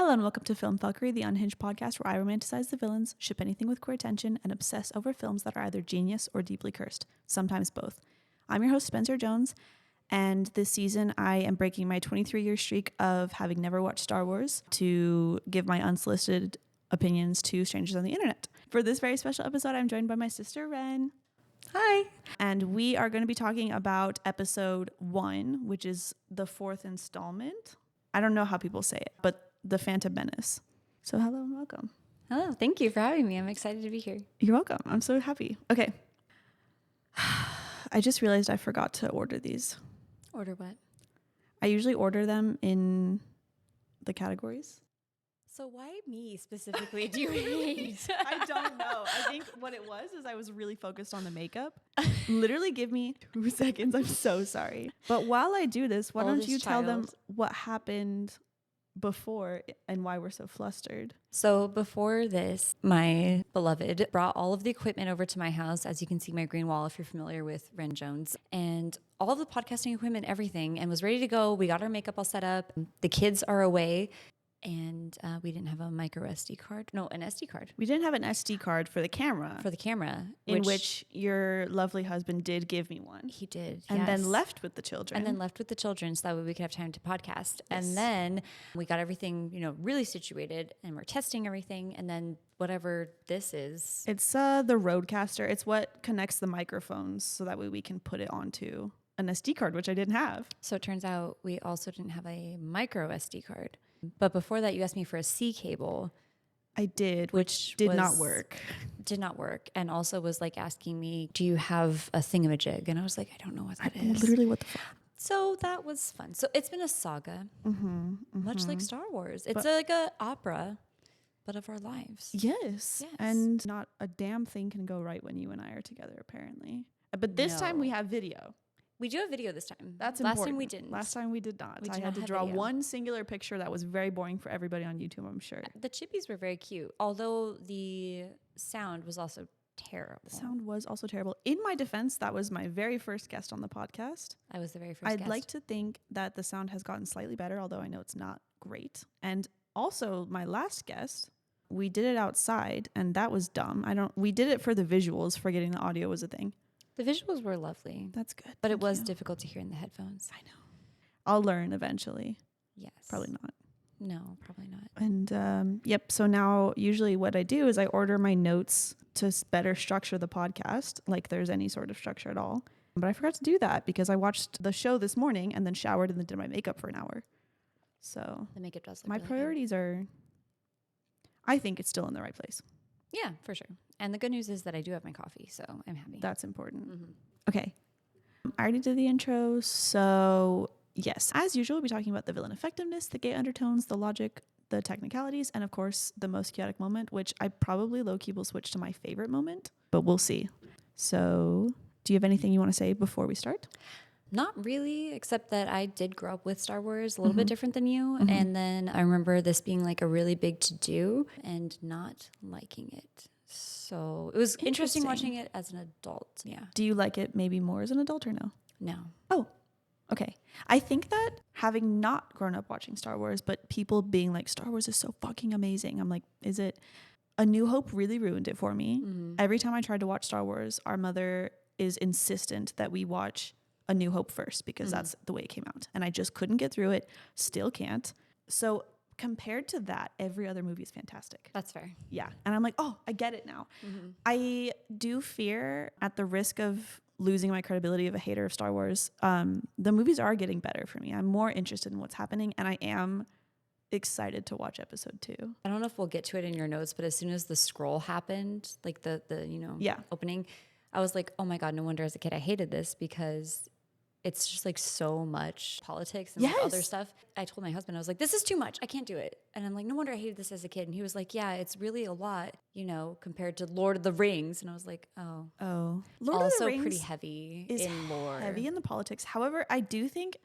Hello and welcome to Philm Phuckery, the unhinged podcast where I romanticize the villains, ship anything with queer attention, and obsess over films that are either genius or deeply cursed, sometimes both. I'm your host, Spencer Jones, and this season I am breaking my 23-year streak of having never watched Star Wars to give my unsolicited opinions to strangers on the internet. For this very special episode, I'm joined by my sister, Wren. Hi. And we are going to be talking about episode 1, which is the 4th installment. I don't know how people say it, but the Phantom Menace. So hello and welcome. Hello. Thank you for having me. I'm excited to be here. You're welcome. I'm so happy. Okay. I just realized I forgot to order these. Order what? I usually order them in the categories. So why me specifically do you hate? I don't know. I think what it was is I was really focused on the makeup. Literally give me 2 seconds. I'm so sorry. But while I do this, why don't you tell them what happened before and why we're so flustered? So before this, my beloved brought all of the equipment over to my house. As you can see, my green wall, if you're familiar with Ren Jones, and all of the podcasting equipment, everything, and was ready to go. We got our makeup all set up. The kids are away. And we didn't have a micro SD card. No, an SD card. We didn't have an SD card for the camera. In which your lovely husband did give me one. He did, and then left with the children. So that way we could have time to podcast. Yes. And then we got everything, really situated, and we're testing everything. And then whatever this is. It's the Rodecaster. It's what connects the microphones so that way we can put it onto an SD card, which I didn't have. So it turns out we also didn't have a micro SD card. But before that, you asked me for a C cable. I did, which did not work. Did not work. And also was like asking me, do you have a thingamajig? And I was like, I don't know what that is. Literally, what the fuck? So that was fun. So it's been a saga, much like Star Wars. It's like an opera, but of our lives. Yes. And not a damn thing can go right when you and I are together, apparently. But this time we have video. We do have video this time. That's important. Last time we didn't. Last time we did not. I had to draw one singular picture that was very boring for everybody on YouTube, I'm sure. The chippies were very cute, although the sound was also terrible. The sound was also terrible. In my defense, that was my very first guest on the podcast. I was the very first guest. I'd like to think that the sound has gotten slightly better, although I know it's not great. And also, my last guest, we did it outside, and that was dumb. We did it for the visuals, forgetting the audio was a thing. The visuals were lovely. That's good. But it was difficult to hear in the headphones. I know. I'll learn eventually. Yes. Probably not. No, probably not. And so now usually what I do is I order my notes to better structure the podcast, like there's any sort of structure at all. But I forgot to do that because I watched the show this morning and then showered and then did my makeup for an hour. So the makeup does look my really priorities are, I think it's still in the right place. Yeah, for sure. And the good news is that I do have my coffee, so I'm happy. That's important. Mm-hmm. Okay. I already did the intro, so yes. As usual, we'll be talking about the villain effectiveness, the gay undertones, the logic, the technicalities, and of course, the most chaotic moment, which I probably low-key will switch to my favorite moment, but we'll see. So, do you have anything you want to say before we start? Not really, except that I did grow up with Star Wars, a little bit different than you. And then I remember this being like a really big to-do and not liking it. So it was interesting watching it as an adult. Yeah. Do you like it maybe more as an adult or no? No. Oh, okay. I think that having not grown up watching Star Wars, but people being like, Star Wars is so fucking amazing. I'm like, is it? A New Hope really ruined it for me. Every time I tried to watch Star Wars, our mother is insistent that we watch A New Hope first because that's the way it came out. And I just couldn't get through it. Still can't. So compared to that, every other movie is fantastic. That's fair. Yeah. And I'm like, oh, I get it now. I do fear, at the risk of losing my credibility of a hater of Star Wars, the movies are getting better for me. I'm more interested in what's happening, and I am excited to watch episode 2. I don't know if we'll get to it in your notes, but as soon as the scroll happened, like the opening, I was like, oh my God, no wonder as a kid I hated this because it's just like so much politics and like other stuff. I told my husband, I was like, this is too much. I can't do it. And I'm like, no wonder I hated this as a kid. And he was like, yeah, it's really a lot, compared to Lord of the Rings. And I was like, oh. Lord also of the Rings pretty heavy in lore. Heavy in the politics. However, I do think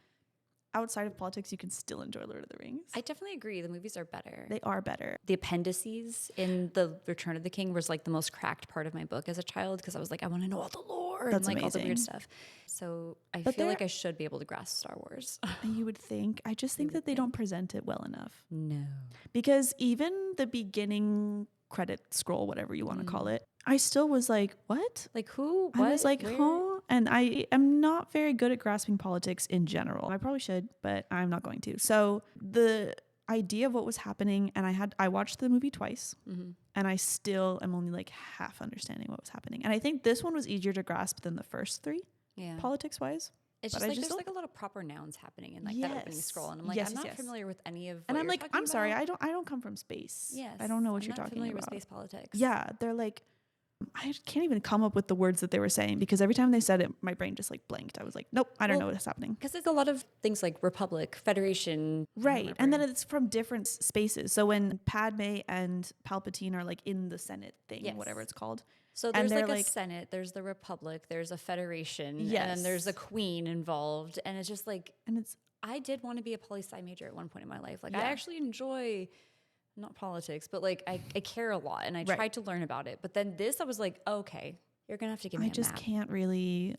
outside of politics, you can still enjoy Lord of the Rings. I definitely agree. The movies are better. They are better. The appendices in The Return of the King was like the most cracked part of my book as a child because I was like, I want to know all the lore. War and like all the weird stuff. So I feel like I should be able to grasp Star Wars. You would think. I just think that they don't present it well enough. No. Because even the beginning credit scroll, whatever you want to call it, I still was like, what? Like who? What? I was like, huh? And I am not very good at grasping politics in general. I probably should, but I'm not going to. So the idea of what was happening, and I watched the movie twice, and I still am only like half understanding what was happening. And I think this one was easier to grasp than the first three, politics wise. It's just like there's like a lot of proper nouns happening in like that opening scroll, and I'm like, I'm not familiar with any of. And I'm like, I'm sorry, I don't come from space. Yes, I don't know what you're talking about. With space politics. Yeah, they're like, I can't even come up with the words that they were saying because every time they said it, my brain just like blanked. I was like, nope, I don't know what's happening. Because there's a lot of things like Republic, Federation. Right. And then it's from different spaces. So when Padme and Palpatine are like in the Senate thing, whatever it's called. So there's like a Senate, there's the Republic, there's a Federation, and then there's a Queen involved. And it's just like, I did want to be a poli-sci major at one point in my life. Like I actually enjoy not politics, but like I care a lot and I tried to learn about it. But then this, I was like, okay, you're going to have to give me a map. I just can't really,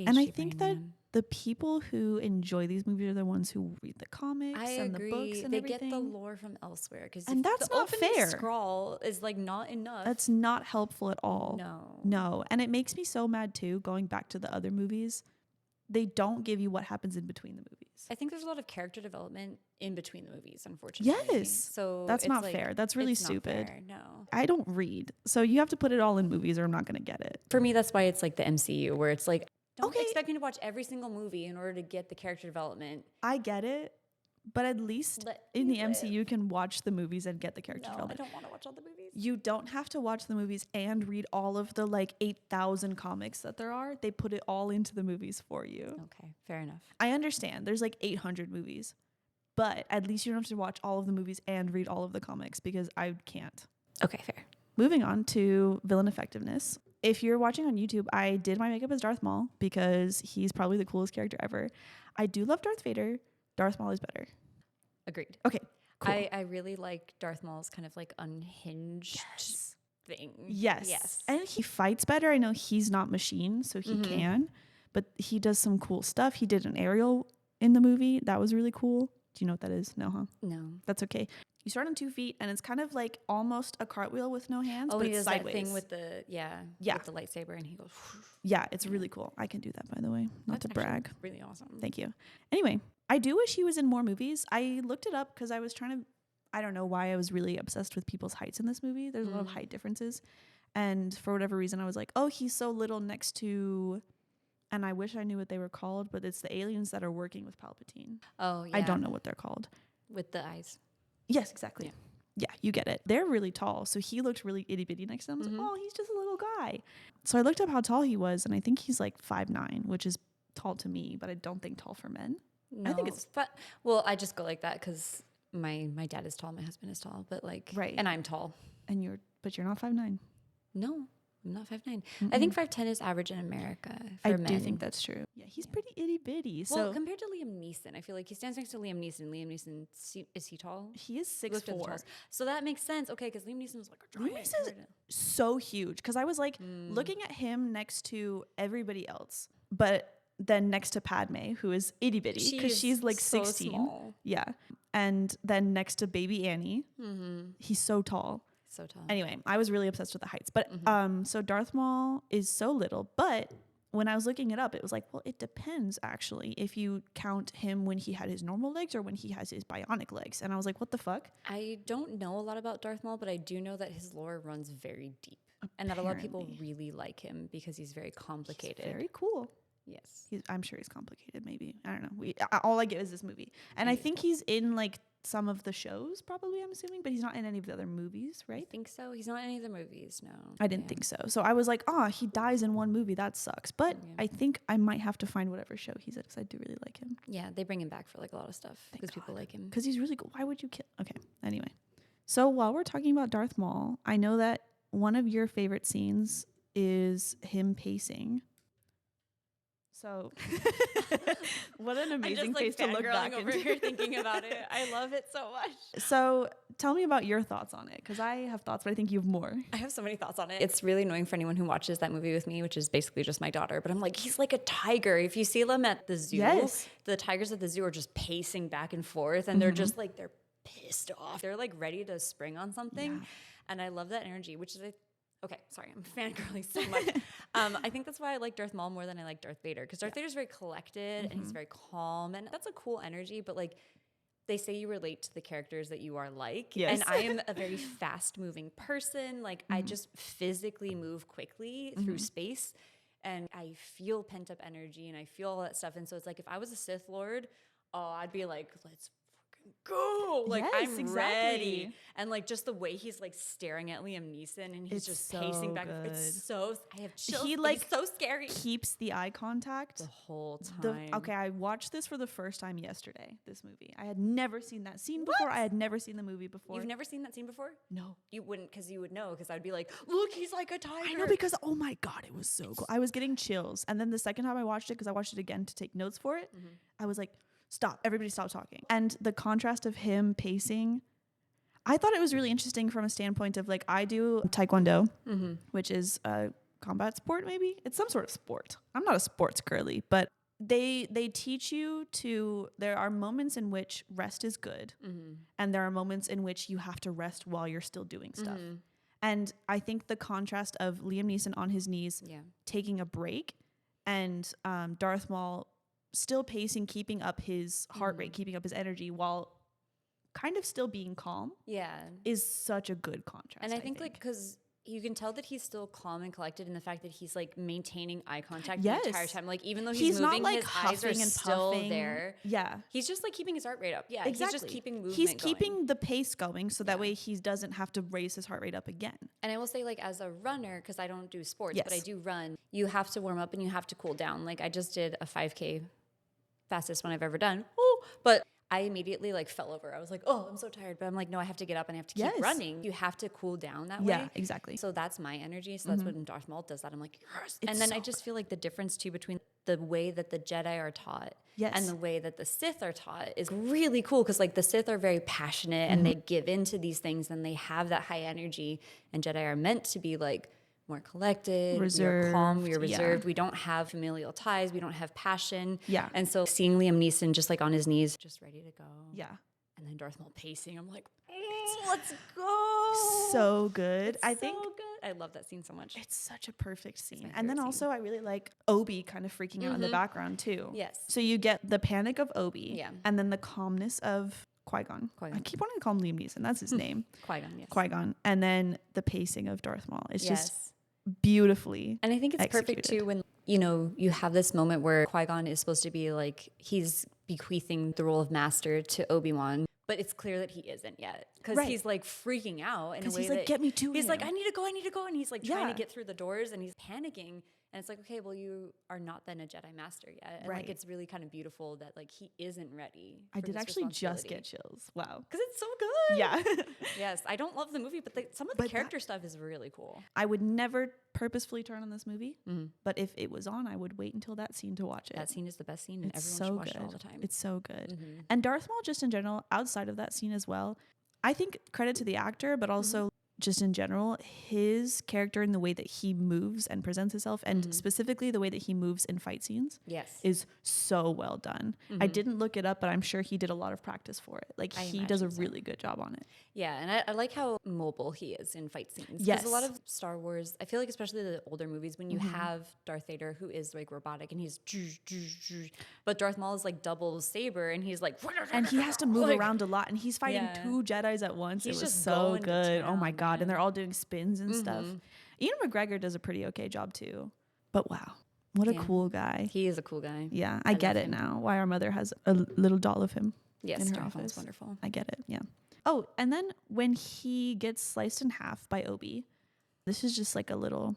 And I think that the people who enjoy these movies are the ones who read the comics and the books and everything. They get the lore from elsewhere. And that's not fair. Scroll is like not enough. That's not helpful at all. No. And it makes me so mad too, going back to the other movies. They don't give you what happens in between the movies. I think there's a lot of character development in between the movies, unfortunately. Yes. So that's not fair. That's really stupid. Not fair, no. I don't read. So you have to put it all in movies or I'm not going to get it. For me, that's why it's like the MCU where it's like, don't expect me to watch every single movie in order to get the character development. I get it. But at least in the MCU, you can watch the movies and get the character development. I don't want to watch all the movies. You don't have to watch the movies and read all of the like 8,000 comics that there are. They put it all into the movies for you. Okay, fair enough. I understand. There's like 800 movies. But at least you don't have to watch all of the movies and read all of the comics because I can't. Okay, fair. Moving on to villain effectiveness. If you're watching on YouTube, I did my makeup as Darth Maul because he's probably the coolest character ever. I do love Darth Vader. Darth Maul is better. Agreed. Okay, cool. I really like Darth Maul's kind of like unhinged thing. Yes. And he fights better. I know he's not machine, so he can, but he does some cool stuff. He did an aerial in the movie. That was really cool. Do you know what that is? No, huh? No. That's okay. You start on 2 feet, and it's kind of like almost a cartwheel with no hands, but he it's does sideways. That thing with the with the lightsaber, and he goes. Yeah, it's really cool. I can do that, by the way. Not to brag. Really awesome. Thank you. Anyway, I do wish he was in more movies. I looked it up because I was trying to. I don't know why I was really obsessed with people's heights in this movie. There's a lot of height differences, and for whatever reason, I was like, oh, he's so little next to. And I wish I knew what they were called, but it's the aliens that are working with Palpatine. Oh, yeah. I don't know what they're called. With the eyes. Yes, exactly. Yeah, you get it. They're really tall, so he looked really itty bitty next to them. I was like, oh, he's just a little guy. So I looked up how tall he was, and I think he's like 5'9", which is tall to me, but I don't think tall for men. No, I think it's. Well, I just go like that because my dad is tall, my husband is tall, but like, and I'm tall. And you're not 5'9". No. I'm not 5'9". I think 5'10" is average in America for men. I do think that's true. Yeah, he's pretty itty bitty. Well, compared to Liam Neeson, I feel like he stands next to Liam Neeson. Liam Neeson, is he tall? He is 6'4". So that makes sense. Okay, because Liam Neeson was like a giant. Liam Neeson is so huge. Because I was like looking at him next to everybody else, but then next to Padme, who is itty bitty because she's like so 16. Small. Yeah, and then next to baby Annie, he's so tall. So tall. Anyway, I was really obsessed with the heights. But so Darth Maul is so little. But when I was looking it up, it was like, well, it depends, actually, if you count him when he had his normal legs or when he has his bionic legs. And I was like, what the fuck? I don't know a lot about Darth Maul, but I do know that his lore runs very deep. Apparently. And that a lot of people really like him because he's very complicated. He's very cool. Yes. I'm sure he's complicated, maybe. I don't know. All I get is this movie. And I think he's in like some of the shows, probably, I'm assuming, but he's not in any of the other movies, right? I think so. He's not in any of the movies, no. I didn't think so. So I was like, he dies in one movie. That sucks. But I think I might have to find whatever show he's in because I do really like him. Yeah, they bring him back for like a lot of stuff because people like him. Because he's really cool. Why would you kill? Okay, anyway. So while we're talking about Darth Maul, I know that one of your favorite scenes is him pacing. So, what an amazing I'm just, face to look back over into. here thinking about it. I love it so much. So, tell me about your thoughts on it, because I have thoughts, but I think you have more. I have so many thoughts on it. It's really annoying for anyone who watches that movie with me, which is basically just my daughter. But I'm like, he's like a tiger. If you see them at the zoo, Yes. the tigers at the zoo are just pacing back and forth, and they're just like, they're pissed off. They're like ready to spring on something. Yeah. And I love that energy, which is okay, sorry, I'm fangirling so much. I think that's why I like Darth Maul more than I like Darth Vader, because Darth Vader's very collected and he's very calm, and that's a cool energy. But like, they say you relate to the characters that you are like, and I am a very fast-moving person. Like, I just physically move quickly through space, and I feel pent-up energy, and I feel all that stuff. And so it's like, if I was a Sith Lord, I'd be like, let's go, like, yes, I'm ready. And like, just the way he's like staring at Liam Neeson and he's just so pacing back. good. It's so, I have chills. He like so scary keeps the eye contact the whole time. Okay, I watched this for the first time yesterday, this movie. I had never seen that scene before. I had never seen the movie before. You've never seen that scene before? No. You wouldn't, because you would know, because I'd be like, look, he's like a tiger. I know, because oh my God, it was so cool. I was getting chills. And then the second time I watched it, because I watched it again to take notes for it, I was like, stop, everybody stop talking. And the contrast of him pacing, I thought it was really interesting from a standpoint of like, I do Taekwondo, which is a combat sport, maybe. It's some sort of sport. I'm not a sports girly, but they teach you there are moments in which rest is good, and there are moments in which you have to rest while you're still doing stuff. And I think the contrast of Liam Neeson on his knees, taking a break, and Darth Maul still pacing, keeping up his heart rate, keeping up his energy while kind of still being calm, is such a good contrast. And I think like, because you can tell that he's still calm and collected in the fact that he's like maintaining eye contact the entire time. Like, even though he's moving, not like his eyes are and still puffing. there. Yeah. He's just like keeping his heart rate up. Yeah, exactly. He's just keeping movement He's going. keeping the pace going, so that way he doesn't have to raise his heart rate up again. And I will say, like, as a runner, because I don't do sports, but I do run, you have to warm up and you have to cool down. Like, I just did a 5K, fastest one I've ever done. But I immediately like fell over. I was like, oh, I'm so tired. But I'm like, no, I have to get up and I have to keep running. You have to cool down that way. Yeah, exactly. So that's my energy. So that's when Darth Maul does that. I'm like, yes. And then I just feel like the difference too between the way that the Jedi are taught and the way that the Sith are taught is really cool. Because like the Sith are very passionate and they give into these things and they have that high energy. And Jedi are meant to be like more collected, reserved, we are calm, we are reserved, we don't have familial ties, we don't have passion. Yeah. And so seeing Liam Neeson just like on his knees, just ready to go. Yeah. And then Darth Maul pacing, I'm like, let's go. So good. I think so good. I love that scene so much. It's such a perfect scene. And then also I really like Obi kind of freaking out in the background too. Yes. So you get the panic of Obi and then the calmness of Qui-Gon. I keep wanting to call him Liam Neeson. That's his name. Qui-Gon, yes. Qui-Gon. And then the pacing of Darth Maul. It's just beautifully and I think it's executed. Perfect too when, you know, you have this moment where Qui-Gon is supposed to be like, he's bequeathing the role of master to Obi-Wan, but it's clear that he isn't yet because he's like freaking out in a way he's like, get me to he's him. like, I need to go, and he's like trying to get through the doors and he's panicking. And it's like, okay, well, you are not then a Jedi master yet. And like, it's really kind of beautiful that like he isn't ready. I did actually just get chills. Wow. Because it's so good. Yeah. Yes. I don't love the movie, but some of the character stuff is really cool. I would never purposefully turn on this movie, but if it was on, I would wait until that scene to watch it. That scene is the best scene and everyone should watch it all the time. It's so good. And Darth Maul just in general, outside of that scene as well, I think credit to the actor, but also just in general, his character and the way that he moves and presents himself, and specifically the way that he moves in fight scenes, is so well done. I didn't look it up, but I'm sure he did a lot of practice for it. Like he does a really good job on it. Yeah, and I like how mobile he is in fight scenes. Yes, a lot of Star Wars, I feel like especially the older movies, when you have Darth Vader who is like robotic and he's, but Darth Maul is like double saber and he's like, and he has to move around a lot, and he's fighting two Jedis at once. It was so good. Oh my God. And they're all doing spins and stuff. Ian McGregor does a pretty okay job too. But wow, what a cool guy. He is a cool guy. Yeah, I get it now. Why our mother has a little doll of him in her office. Is wonderful. I get it, yeah. Oh, and then when he gets sliced in half by Obi, this is just like a little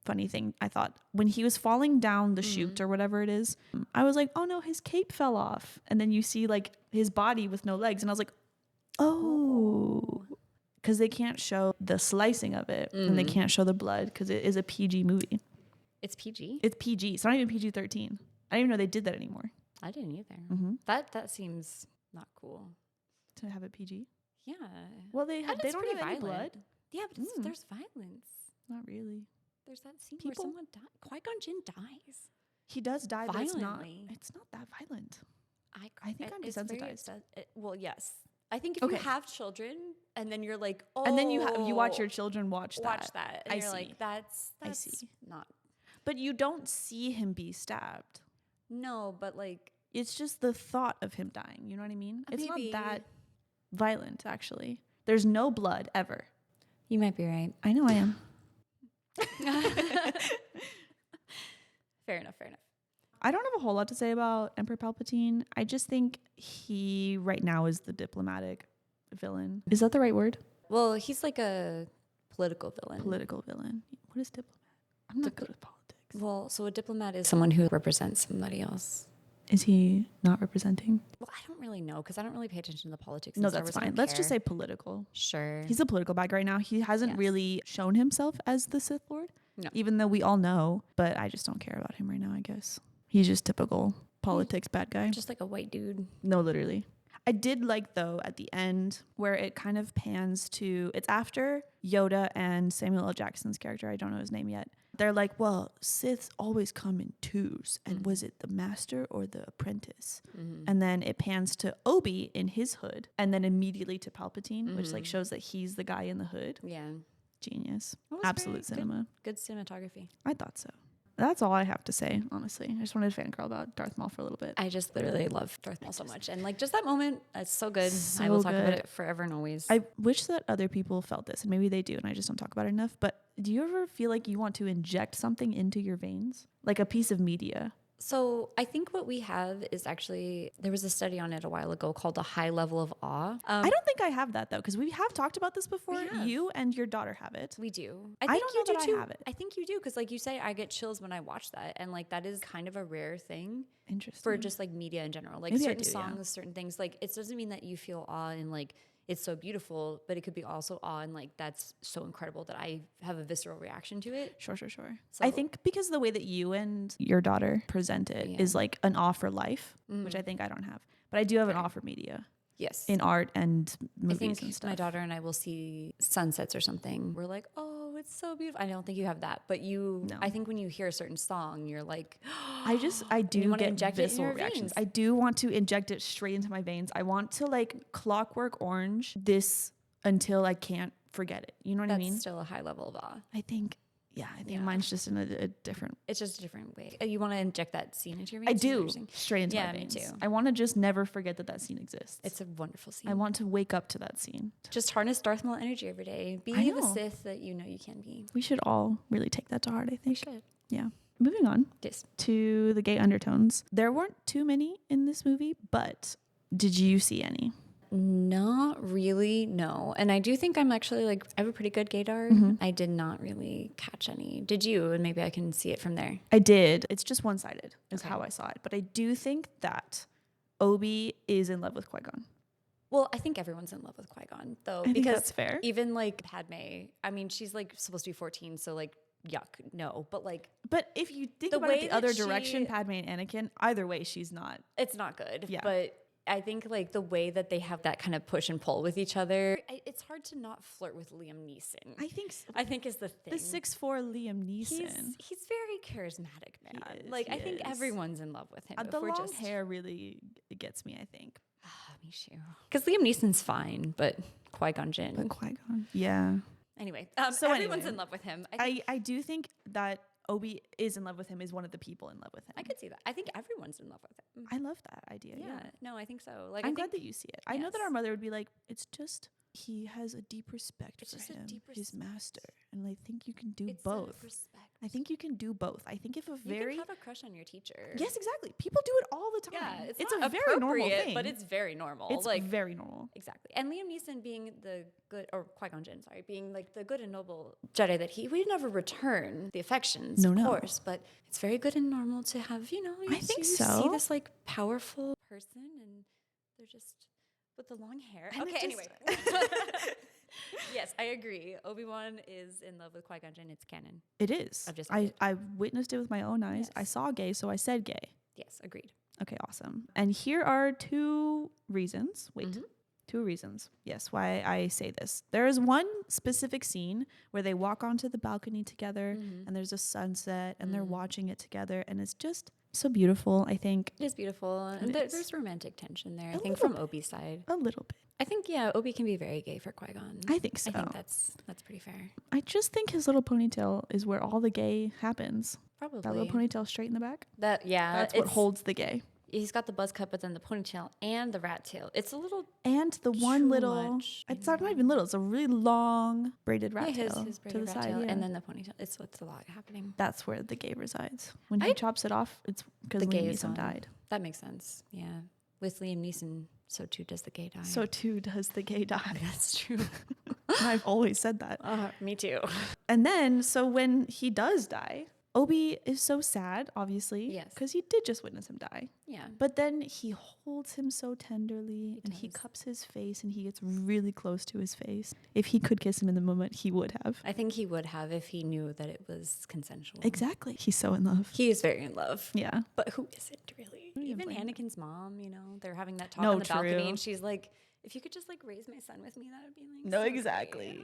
funny thing, I thought. When he was falling down the chute or whatever it is, I was like, oh no, his cape fell off. And then you see like his body with no legs. And I was like, oh. Because they can't show the slicing of it and they can't show the blood because it is a PG movie. It's PG? It's PG. It's not even PG-13. I didn't even know they did that anymore. I didn't either. Mm-hmm. That seems not cool. To have it PG? Yeah. Well, they don't have any blood. Yeah, but there's violence. Not really. There's that scene where someone Qui-Gon Jinn dies. He does die, violently. but it's not that violent. I think I'm desensitized. Well, yes. I think if you have children and then you're like, oh, and then you watch your children watch that. And you're like, that's not. But you don't see him be stabbed. No, but like, it's just the thought of him dying. You know what I mean? It's maybe. not that violent, actually. There's no blood ever. You might be right. I know I am. Fair enough. I don't have a whole lot to say about Emperor Palpatine. I just think he right now is the diplomatic villain. Is that the right word? Well, he's like a political villain. Political villain. What is diplomat? I'm not good with politics. Well, so a diplomat is someone who represents somebody else. Is he not representing? Well, I don't really know because I don't really pay attention to the politics. No, that's fine. Let's just say political. Sure. He's a political bag right now. He hasn't really shown himself as the Sith Lord. No. Even though we all know, but I just don't care about him right now, I guess. He's just typical politics bad guy. Just like a white dude. No, literally. I did like, though, at the end where it kind of pans to, it's after Yoda and Samuel L. Jackson's character, I don't know his name yet. They're like, well, Siths always come in twos. And was it the master or the apprentice? Mm-hmm. And then it pans to Obi in his hood and then immediately to Palpatine, which like shows that he's the guy in the hood. Yeah. Genius. Absolute cinema. Good cinematography. I thought so. That's all I have to say, honestly. I just wanted to fangirl about Darth Maul for a little bit. I just literally love Darth Maul so much. And like just that moment, it's so good. I will talk about it forever and always. I wish that other people felt this, and maybe they do, and I just don't talk about it enough. But do you ever feel like you want to inject something into your veins? Like a piece of media? So I think what we have is actually, there was a study on it a while ago called a high level of awe. I don't think I have that though, because we have talked about this before. You and your daughter have it. We do. I think you do too. I have it. I think you do, because like you say, I get chills when I watch that. And like that is kind of a rare thing. Interesting. For just like media in general. Like certain songs, certain things. Like it doesn't mean that you feel awe and like it's so beautiful, but it could be also awe and like that's so incredible that I have a visceral reaction to it. Sure. So, I think because the way that you and your daughter present it is like an awe for life, which I think I don't have. But I do have an awe for media. Yes. In art and movies I think and stuff. My daughter and I will see sunsets or something. We're like, oh, it's so beautiful. I don't think you have that, but I think when you hear a certain song, you're like, I do get visceral reactions. I do want to inject it straight into my veins. I want to like Clockwork Orange this until I can't forget it. You know what I mean? That's still a high level of awe. I think mine's just in a different. It's just a different way. You want to inject that scene into your veins? I do. Straight into my veins. Me too. I want to just never forget that scene exists. It's a wonderful scene. I want to wake up to that scene. Just harness Darth Maul energy every day. Be the Sith that you know you can be. We should all really take that to heart, I think. We should. Yeah. Moving on Yes. to the gay undertones. There weren't too many in this movie, but did you see any? Not really, no. And I do think I'm actually like, I have a pretty good gaydar. I did not really catch any. Did you? And maybe I can see it from there. I did. It's just one-sided is how I saw it. But I do think that Obi is in love with Qui-Gon. Well, I think everyone's in love with Qui-Gon, though. I think that's fair. Even like Padme, I mean, she's like supposed to be 14, so like, yuck, no. But if you think about it the other direction, Padme and Anakin, either way, she's not. It's not good. Yeah. But I think like the way that they have that kind of push and pull with each other, it's hard to not flirt with Liam Neeson. I think so. I think is the thing. The 6'4" Liam Neeson. He's very charismatic, man. I think everyone's in love with him. The long hair really gets me, I think. Me too. Because Liam Neeson's fine, but Qui-Gon Jinn. But Qui-Gon, yeah. Anyway, everyone's in love with him. I do think that Obi is in love with him, is one of the people in love with him. I could see that. I think everyone's in love with him. I love that idea. Yeah. No, I think so. I'm glad that you see it. Yes. I know that our mother would be like, it's just, he has a deep respect for him, his master. And I think you can do both. I think you can do both. I think if you can have a crush on your teacher. Yes, exactly. People do it all the time. Yeah, it's a very normal thing. But it's very normal. It's very normal. Exactly. And Liam Neeson being the good, or Qui-Gon Jinn, sorry, being like the good and noble Jedi that he would never return the affections, of course. But it's very good and normal to have, I think so. See this like powerful person and they're just with the long hair. And anyway. Yes, I agree. Obi-Wan is in love with Qui-Gon Jinn. It's canon. It is. I witnessed it with my own eyes. Yes. I saw gay, so I said gay. Yes, agreed. Okay, awesome. And here are two reasons. Two reasons, yes, why I say this. There is one specific scene where they walk onto the balcony together and there's a sunset and they're watching it together and it's just so beautiful, I think. It is beautiful. And there's romantic tension there, I think, from Obi's side. A little bit. I think, Obi can be very gay for Qui-Gon. I think so. I think that's pretty fair. I just think his little ponytail is where all the gay happens. Probably. That little ponytail straight in the back. That's what holds the gay. He's got the buzz cut, but then the ponytail and the rat tail. It's a little and the one little. It's not even little. It's a really long braided rat tail his to the rat side, tail, and then the ponytail. It's a lot happening. That's where the gay resides. When he chops it off, it's because Liam Neeson died. That makes sense. Yeah, with Liam Neeson, so too does the gay die. So too does the gay die. That's true. I've always said that. Me too. And then, so when he does die, Obi is so sad, obviously. Yes. Because he did just witness him die. Yeah. But then he holds him so tenderly and he cups his face and he gets really close to his face. If he could kiss him in the moment, he would have. I think he would have if he knew that it was consensual. Exactly. He's so in love. He is very in love. Yeah. But who isn't really? Even Anakin's mom, they're having that talk on the balcony and she's like, if you could just like raise my son with me, that would be like no, so exactly.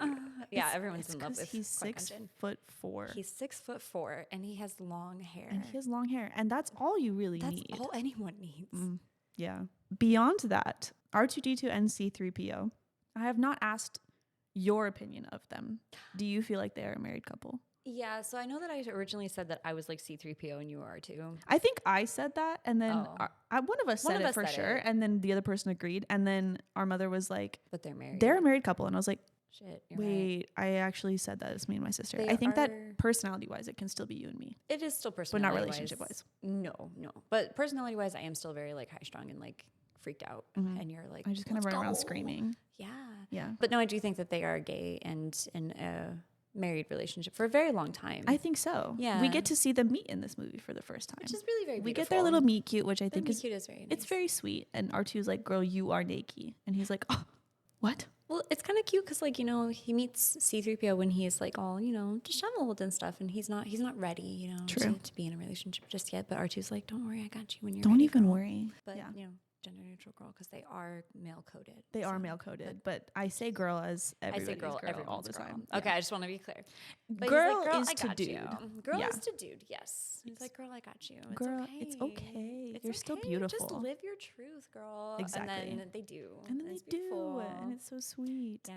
Yeah, everyone's in love with. He's 6'4". He's 6'4" and he has long hair. And that's all you really need. That's all anyone needs. Yeah. Beyond that, R2D2 and C3PO. I have not asked your opinion of them. Do you feel like they are a married couple? Yeah, so I know that I originally said that I was like C3PO and you are too. I think I said that, and then one of us said it for sure, and then the other person agreed, and then our mother was like, "But they're married. They're a married couple," and I was like, "Shit, wait, right. I actually said that. It's me and my sister. I think that personality-wise, it can still be you and me. It is still personality, but not relationship-wise. No, but personality-wise, I am still very like high-strung and like freaked out, and you're like, I just kind of run around screaming. Yeah. But no, I do think that they are gay and in a married relationship for a very long time. I think so. Yeah. We get to see them meet in this movie for the first time. Which is really very beautiful. We get their little meet cute, which I think is very nice. It's very sweet. And R2's like, girl, you are naked. And he's like, oh, what? Well, it's kind of cute because like, he meets C-3PO when he is like all, disheveled and stuff. And he's not ready, to be in a relationship just yet. But R2's like, don't worry, I got you when you're ready. Don't even worry. But, gender neutral girl because they are male coded. They are male coded, but I say girl as everybody's girl all the time. Okay, I just want to be clear. But girl is to dude. Girl is to dude. Yes. He's like, girl, I got you. Girl, it's okay. You're still beautiful. Just live your truth, girl. Exactly. And then they do. And then they do, and it's so sweet. Yeah.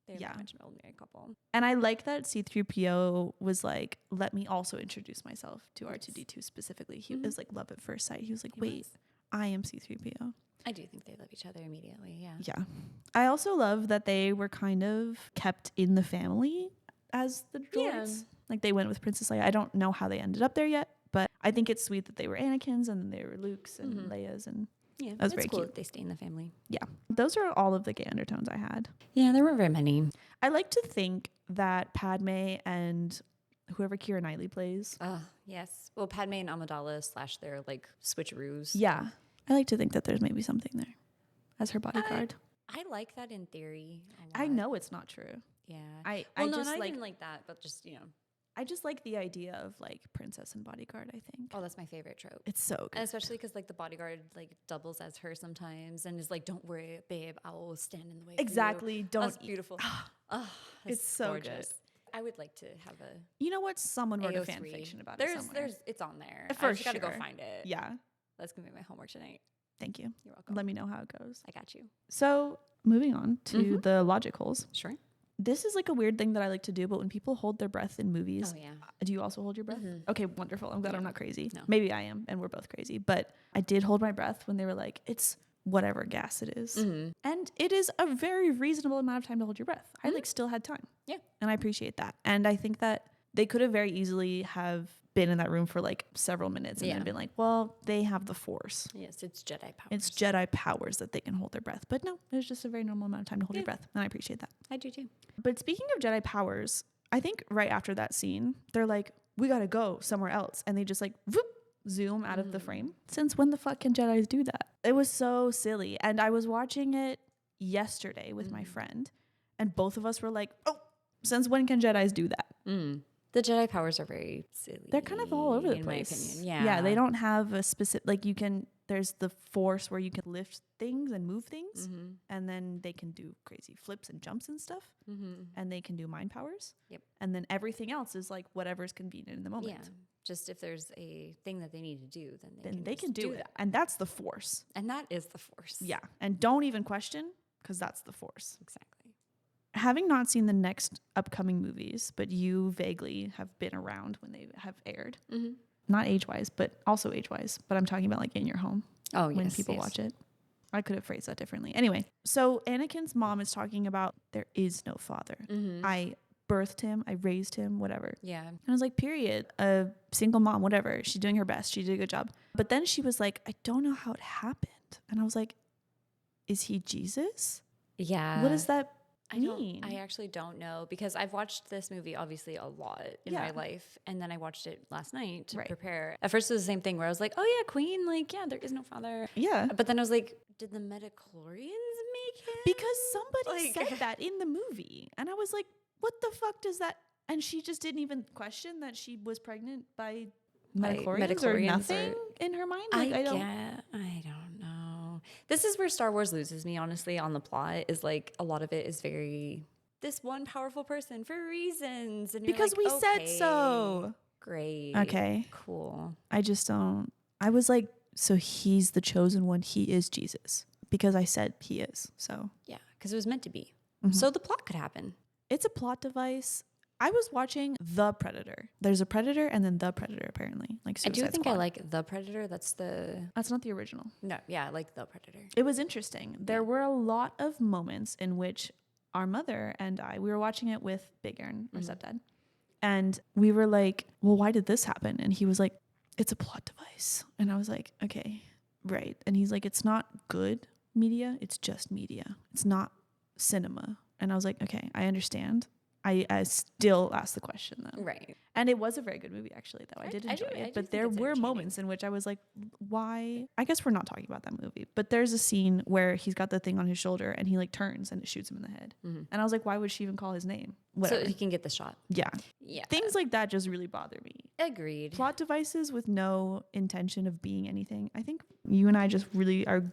They're very much an old married couple. And I like that C-3PO was like, let me also introduce myself to R2-D2 specifically. He was like love at first sight. He was like, wait. I am C-3PO. I do think they love each other immediately, yeah. Yeah. I also love that they were kind of kept in the family as the droids. Yeah. Like they went with Princess Leia. I don't know how they ended up there yet, but I think it's sweet that they were Anakin's and then they were Luke's and Leia's. And yeah, that was very cool cute. That they stay in the family. Yeah. Those are all of the gay undertones I had. Yeah, there weren't very many. I like to think that Padme and whoever Keira Knightley plays. Yes. Well, Padme and Amidala / their like switcheroos. Yeah. I like to think that there's maybe something there as her bodyguard. I like that in theory a lot. I know it's not true. Yeah. I just not like, even like that, but just, I just like the idea of like princess and bodyguard, I think. Oh, that's my favorite trope. It's so good. And especially because like the bodyguard like doubles as her sometimes and is like, don't worry, babe, I will stand in the way exactly. for you. Don't That's beautiful. It's so gorgeous. Good. I would like to have a. You know what? Someone wrote a fan fiction about it somewhere. It's on there. For I just gotta sure. go find it. Yeah. That's gonna be my homework tonight. Thank you. You're welcome. Let me know how it goes. I got you. So moving on to the logicals. Sure. This is like a weird thing that I like to do, but when people hold their breath in movies, do you also hold your breath? Okay, wonderful. I'm glad I'm not crazy. No. Maybe I am, and we're both crazy. But I did hold my breath when they were like, it's whatever gas it is. And it is a very reasonable amount of time to hold your breath. I like still had time. Yeah. And I appreciate that. And I think that they could have very easily have been in that room for like several minutes and then been like, well, they have the Force. Yes, it's Jedi powers. It's Jedi powers that they can hold their breath. But no, it was just a very normal amount of time to hold your breath. And I appreciate that. I do too. But speaking of Jedi powers, I think right after that scene, they're like, we got to go somewhere else. And they just like, whoop, zoom out of the frame. Since when the fuck can Jedis do that? It was so silly. And I was watching it yesterday with my friend. And both of us were like, oh, since when can Jedis do that? The Jedi powers are very silly. They're kind of all over the place. In my opinion. Yeah. Yeah, they don't have a specific, like there's the Force where you can lift things and move things, and then they can do crazy flips and jumps and stuff, and they can do mind powers. Yep. And then everything else is like whatever's convenient in the moment. Yeah. Just if there's a thing that they need to do, then they can do it. That. And that's the Force. And that is the Force. Yeah. And don't even question, because that's the Force. Exactly. Having not seen the next upcoming movies, but you vaguely have been around when they have aired. Not age-wise, but also age-wise. But I'm talking about like in your home. Oh, yes. When people watch it. I could have phrased that differently. Anyway, so Anakin's mom is talking about there is no father. I birthed him. I raised him, whatever. Yeah. And I was like, period. A single mom, whatever. She's doing her best. She did a good job. But then she was like, I don't know how it happened. And I was like, is he Jesus? Yeah. What does that mean? I actually don't know, because I've watched this movie obviously a lot in my life, and then I watched it last night to prepare. At first it was the same thing where I was like, oh yeah, Queen, like, yeah, there is no father. Yeah. But then I was like, did the midichlorians make him? Because somebody said that in the movie. And I was like, what the fuck does that? And she just didn't even question that she was pregnant by midichlorians or nothing in her mind. Like, I don't know. This is where Star Wars loses me, honestly, on the plot. Is like a lot of it is very this one powerful person for reasons, and because like, we said so. Great. Okay. Cool. I just don't. I was like, so he's the chosen one. He is Jesus because I said he is. So yeah, because it was meant to be. So the plot could happen. It's a plot device. I was watching The Predator. There's a Predator and then The Predator, apparently. Like Suicide I do think Squad. I like The Predator. That's not the original. No, yeah, I like The Predator. It was interesting. There were a lot of moments in which our mother and we were watching it with Big Aaron, our stepdad. And we were like, well, why did this happen? And he was like, it's a plot device. And I was like, okay, right. And he's like, it's not good media. It's just media. It's not cinema. And I was like, okay, I understand. I still ask the question though. Right. And it was a very good movie actually though. I did enjoy it. But there were moments in which I was like, why? I guess we're not talking about that movie. But there's a scene where he's got the thing on his shoulder and he like turns and it shoots him in the head. And I was like, why would she even call his name? Whatever. So he can get the shot. Yeah. Yeah. Things like that just really bother me. Agreed. Plot devices with no intention of being anything. I think you and I just really are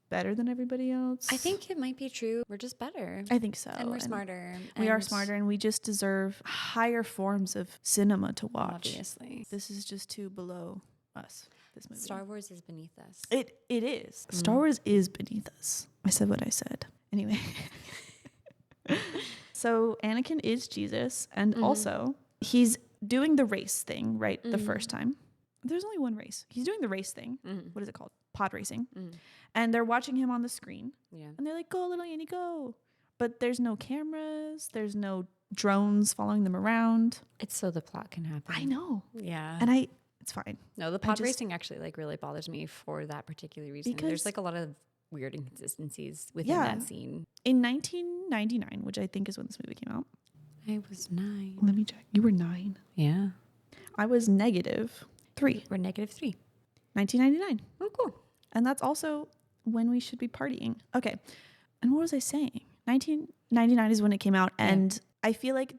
better than everybody else. I think it might be true. We're just better. I think so. And we're smarter. We are smarter and we just deserve higher forms of cinema to watch. Obviously. This is just too below us, this movie. Star Wars is beneath us. It is. Star Wars is beneath us. I said what I said. Anyway. So Anakin is Jesus, and also he's doing the race thing, right? The first time. There's only one race. He's doing the race thing. What is it called? Pod racing. And they're watching him on the screen. Yeah. And they're like, go, little Annie, go. But there's no cameras. There's no drones following them around. It's so the plot can happen. I know. Yeah. And it's fine. No, the pod racing actually like really bothers me for that particular reason. There's like a lot of weird inconsistencies within that scene. In 1999, which I think is when this movie came out. I was 9. Let me check. You were 9. Yeah. I was -3. We're -3. 1999. Oh, cool. And that's also when we should be partying. Okay. And what was I saying? 1999 is when it came out. And I feel like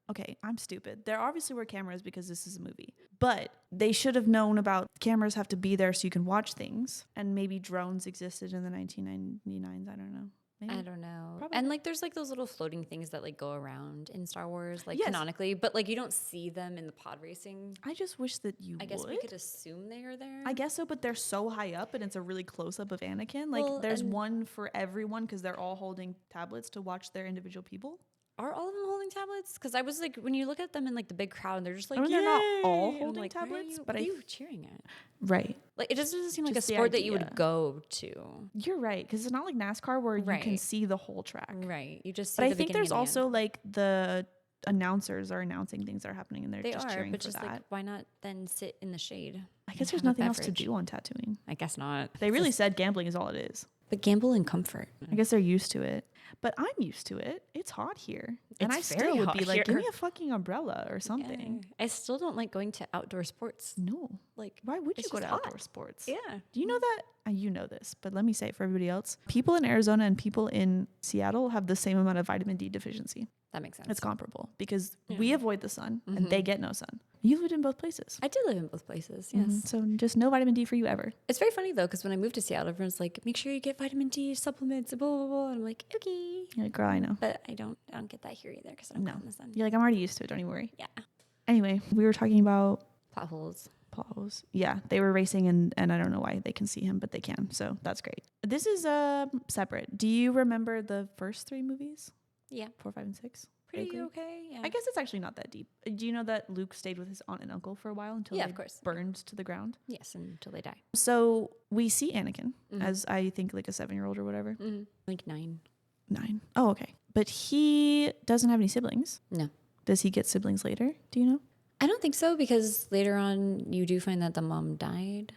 okay, I'm stupid. There obviously were cameras because this is a movie. But they should have known about cameras have to be there so you can watch things. And maybe drones existed in the 1999s. I don't know. Maybe. I don't know. Probably. And like there's like those little floating things that like go around in Star Wars, like canonically, but like you don't see them in the pod racing. I just wish that I guess we could assume they are there. I guess so, but they're so high up and it's a really close up of Anakin. Like there's one for everyone because they're all holding tablets to watch their individual people. Are all of them holding tablets? Because I was like, when you look at them in like the big crowd, they're just like, they're not all holding like, tablets. What are you cheering at? Right. Like it just doesn't seem like a sport that you would go to. You're right, because it's not like NASCAR where you can see the whole track. Right. You just. But I think there's also like the announcers are announcing things that are happening, and they're just cheering for that. Like, why not then sit in the shade? I guess there's nothing else to do on Tatooine. I guess not. They really said gambling is all it is. But gamble in comfort. I guess they're used to it. But I'm used to it. It's hot here. And It's I very still would hot be like, here. give me a fucking umbrella or something. Yeah. I still don't like going to outdoor sports. No. Like, Why would you it's go to just hot. outdoor sports? Yeah. Do you know that? You know this, but let me say it for everybody else. People in Arizona and people in Seattle have the same amount of vitamin D deficiency. That makes sense. It's comparable because Yeah. we avoid the sun and they get no sun. You lived in both places. I did live in both places, yes. So just no vitamin D for you ever. It's very funny though, because when I moved to Seattle, everyone's like, make sure you get vitamin D supplements, blah, blah, blah. And I'm like, okay. You're like, girl, I know. But I don't get that here either because I don't go in the sun. You're like, I'm already used to it. Don't you worry. Yeah. Anyway, we were talking about Potholes. Paul's. Yeah, they were racing and I don't know why they can see him, but they can. So that's great. This is separate. Do you remember the first 3 movies? Yeah. 4, 5, and 6? Pretty Vaguely? okay. Yeah. I guess it's actually not that deep. Do you know that Luke stayed with his aunt and uncle for a while until Yeah, they of course. burned to the ground? Yes, until they die. So we see Anakin as I think like a 7-year-old or whatever. Like 9. 9. Oh, okay. But he doesn't have any siblings. No. Does he get siblings later? Do you know? I don't think so because later on you do find that the mom died.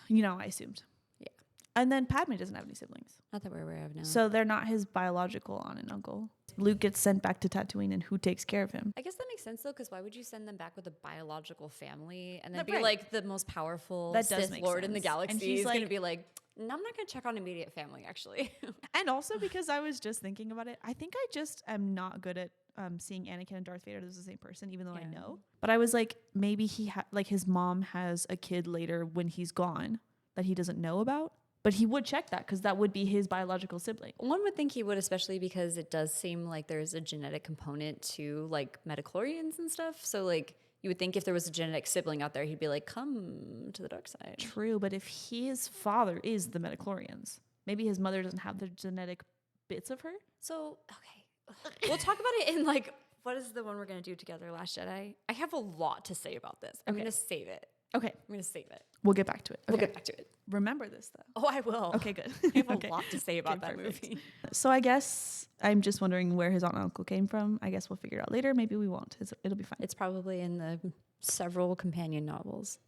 You know, I assumed. Yeah. And then Padme doesn't have any siblings. Not that we're aware of now. So they're not his biological aunt and uncle. Luke gets sent back to Tatooine, and who takes care of him? I guess that makes sense though, because why would you send them back with a biological family and then That- be right. like the most powerful That does Sith make Lord in the sense. galaxy? And he's He's going to like- be like, no, I'm not going to check on immediate family, actually. And also because I was just thinking about it, I think I just am not good at seeing Anakin and Darth Vader as the same person, even though I know. But I was like, maybe like his mom has a kid later when he's gone that he doesn't know about. But he would check that because that would be his biological sibling. One would think he would, especially because it does seem like there's a genetic component to like metachlorians and stuff. So like you would think if there was a genetic sibling out there, he'd be like, come to the dark side. True, but if his father is the metachlorians, maybe his mother doesn't have the genetic bits of her. So, okay. We'll talk about it in like, what is the one we're going to do together, Last Jedi? I have a lot to say about this. I'm going to save it. Okay. I'm going to save it. We'll get back to it. We'll Okay. get back to it. Remember this, though. Oh, I will. Okay, good. I have Okay. a lot to say about Okay, that perfect. movie. So I guess I'm just wondering where his aunt and uncle came from. I guess we'll figure it out later. Maybe we won't. It'll be fine. It's probably in the several companion novels.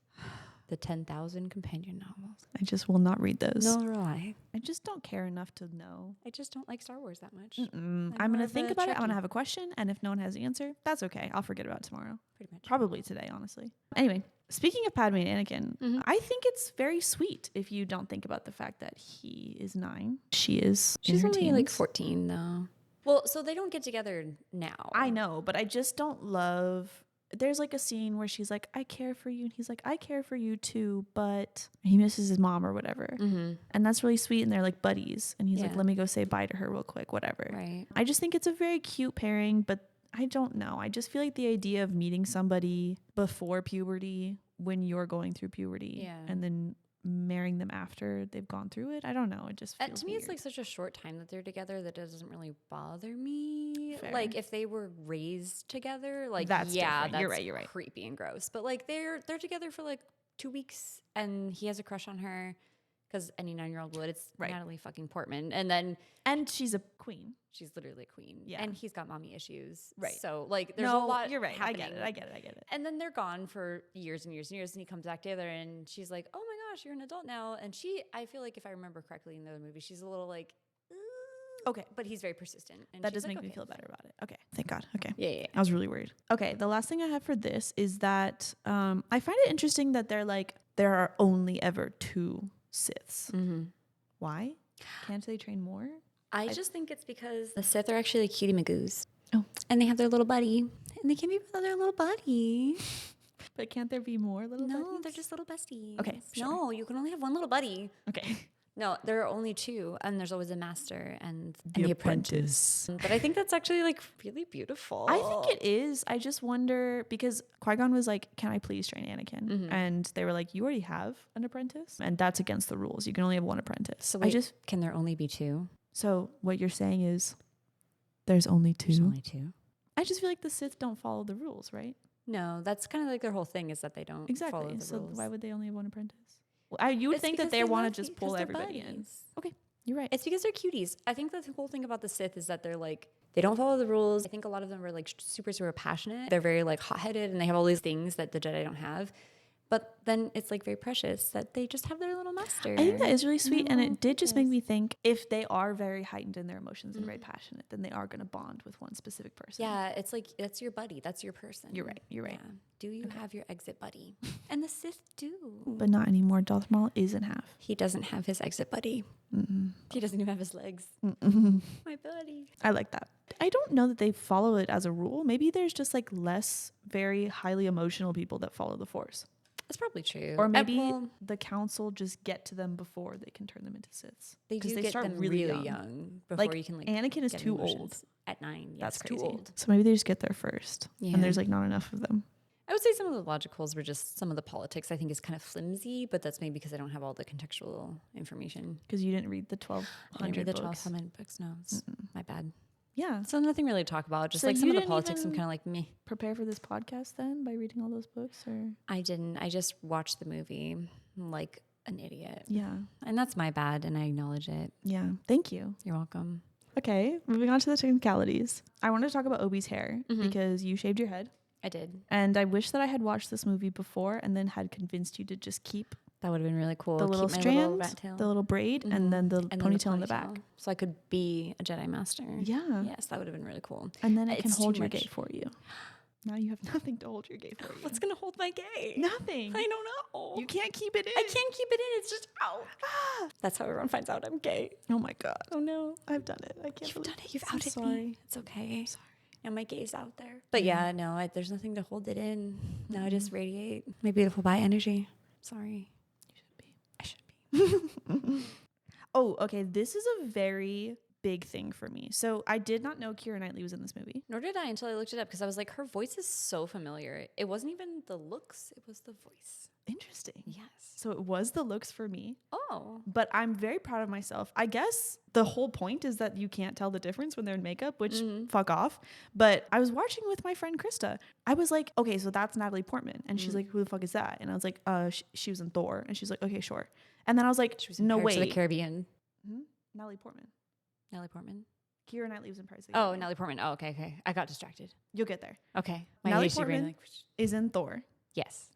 The 10,000 companion novels. I just will not read those. Nor will I. I just don't care enough to know. I just don't like Star Wars that much. I'm more going to of think a about it. I'm going to Trekkie. have a question. And if no one has the answer, that's okay. I'll forget about it tomorrow. Pretty much. Probably today, honestly. Anyway, speaking of Padme and Anakin, Mm-hmm. I think it's very sweet if you don't think about the fact that he is 9. She is. in She's her only like teens. 14 though. Well, so they don't get together now. I know, but I just don't love. There's like a scene where she's like, I care for you. And he's like, I care for you too. But he misses his mom or whatever. Mm-hmm. And that's really sweet. And they're like buddies. And he's like, Yeah. let me go say bye to her real quick, whatever. Right. I just think it's a very cute pairing, but I don't know. I just feel like the idea of meeting somebody before puberty when you're going through puberty Yeah. and then marrying them after they've gone through it. I don't know. It just feels To me, it's weird. like such a short time that they're together that doesn't really bother me. Fair. Like if they were raised together, like That's yeah, different. that's You're right. creepy and gross. But like they're together for like 2 weeks, and he has a crush on her because any 9-year-old would. It's Right. Natalie fucking Portman, and then And she's a queen. she's literally a queen. Yeah. And he's got mommy issues. Right. So like there's No, a lot. You're right. Happening. I get it. And then they're gone for years and years and years, and he comes back together, and she's like, "Oh my gosh, you're an adult now." And I feel like if I remember correctly in the other movie, she's a little like, Okay. but he's very persistent. And That she's does like, make me "Okay, feel fine." better about it. Okay. Thank God. Okay. Yeah. I was really worried. Okay, the last thing I have for this is that I find it interesting that they're like, there are only ever 2 Siths. Mm-hmm. Why? Can't they train more? I just think it's because the Sith are actually like cutie magoos. Oh. And they have their little buddy. And they can be with their little buddy. But can't there be more little No, buddies? they're just little besties. Okay, sure. No, you can only have one little buddy. Okay. No, there are only 2. And there's always a master and The the apprentice. But I think that's actually like really beautiful. I think it is. I just wonder because Qui-Gon was like, can I please train Anakin? Mm-hmm. And they were like, you already have an apprentice? And that's against the rules. You can only have one apprentice. So wait, can there only be 2? So what you're saying is there's only 2? There's only 2. I just feel like the Sith don't follow the rules, right? No, that's kind of like their whole thing is that they don't follow Exactly. the So rules. why would they only have one apprentice? Well, you would It's think that because they want to love just you, pull 'cause they're everybody in. buddies. Okay, you're right. It's because they're cuties. I think that the whole thing about the Sith is that they're like, they don't follow the rules. I think a lot of them are like super, super passionate. They're very like hot-headed and they have all these things that the Jedi don't have. But then it's like very precious that they just have their little master. I think that is really sweet. And it did just make me think, if they are very heightened in their emotions and very passionate, then they are going to bond with one specific person. Yeah, it's like, that's your buddy. That's your person. You're right. You're right. Yeah. Do you have your exit buddy? And the Sith do. But not anymore. Darth Maul is in half. He doesn't have his exit buddy. He doesn't even have his legs. My buddy. I like that. I don't know that they follow it as a rule. Maybe there's just like less very highly emotional people that follow the Force. That's probably true. Or maybe the council just get to them before they can turn them into Siths. They do get them really young before you can like Anakin is too old. At 9. That's crazy. too old. So maybe they just get there first. Yeah. And there's like not enough of them. I would say some of the logicals were just some of the politics I think is kind of flimsy, but that's maybe because I don't have all the contextual information. Because you didn't read the 1200 I didn't read the 1200 books. No, it's my bad. Yeah. So nothing really to talk about. Just like some of the politics, I'm kind of like, meh. Prepare for this podcast then by reading all those books? Or I didn't. I just watched the movie like an idiot. Yeah. And that's my bad, and I acknowledge it. Yeah. Thank you. You're welcome. Okay. Moving on to the technicalities. I wanted to talk about Obi's hair because you shaved your head. I did. And I wish that I had watched this movie before and then had convinced you to just keep that would have been really cool. The little strand, the little braid, and then the ponytail in the back. So I could be a Jedi Master. Yeah. Yes, that would have been really cool. And then it can hold your gay for you. Now you have nothing to hold your gay for you. What's going to hold my gay? Nothing. I don't know. You can't keep it in. I can't keep it in. It's just out. That's how everyone finds out I'm gay. Oh my God. Oh no. I've done it. I can't You've done it. You've I'm outed sorry. me. It's okay. I'm sorry. And my gay's out there. But yeah, no, there's nothing to hold it in. Now I just radiate my beautiful bi energy. Sorry. I should be. Oh, okay. This is a very big thing for me. So I did not know Keira Knightley was in this movie. Nor did I until I looked it up because I was like, her voice is so familiar. It wasn't even the looks, it was the voice. Interesting. Yes. So it was the looks for me. Oh. But I'm very proud of myself. I guess the whole point is that you can't tell the difference when they're in makeup, which fuck off. But I was watching with my friend Krista. I was like, okay, so that's Natalie Portman. And she's like, who the fuck is that? And I was like, she was in Thor. And she's like, okay, sure. And then I was like, she was in no, Pirates wait. of the Caribbean. Natalie Portman. Natalie Portman? Keira Knightley was in Pirates of the Caribbean. Natalie Portman. Oh, okay. I got distracted. You'll get there. Okay. Natalie Portman is in Thor. Yes.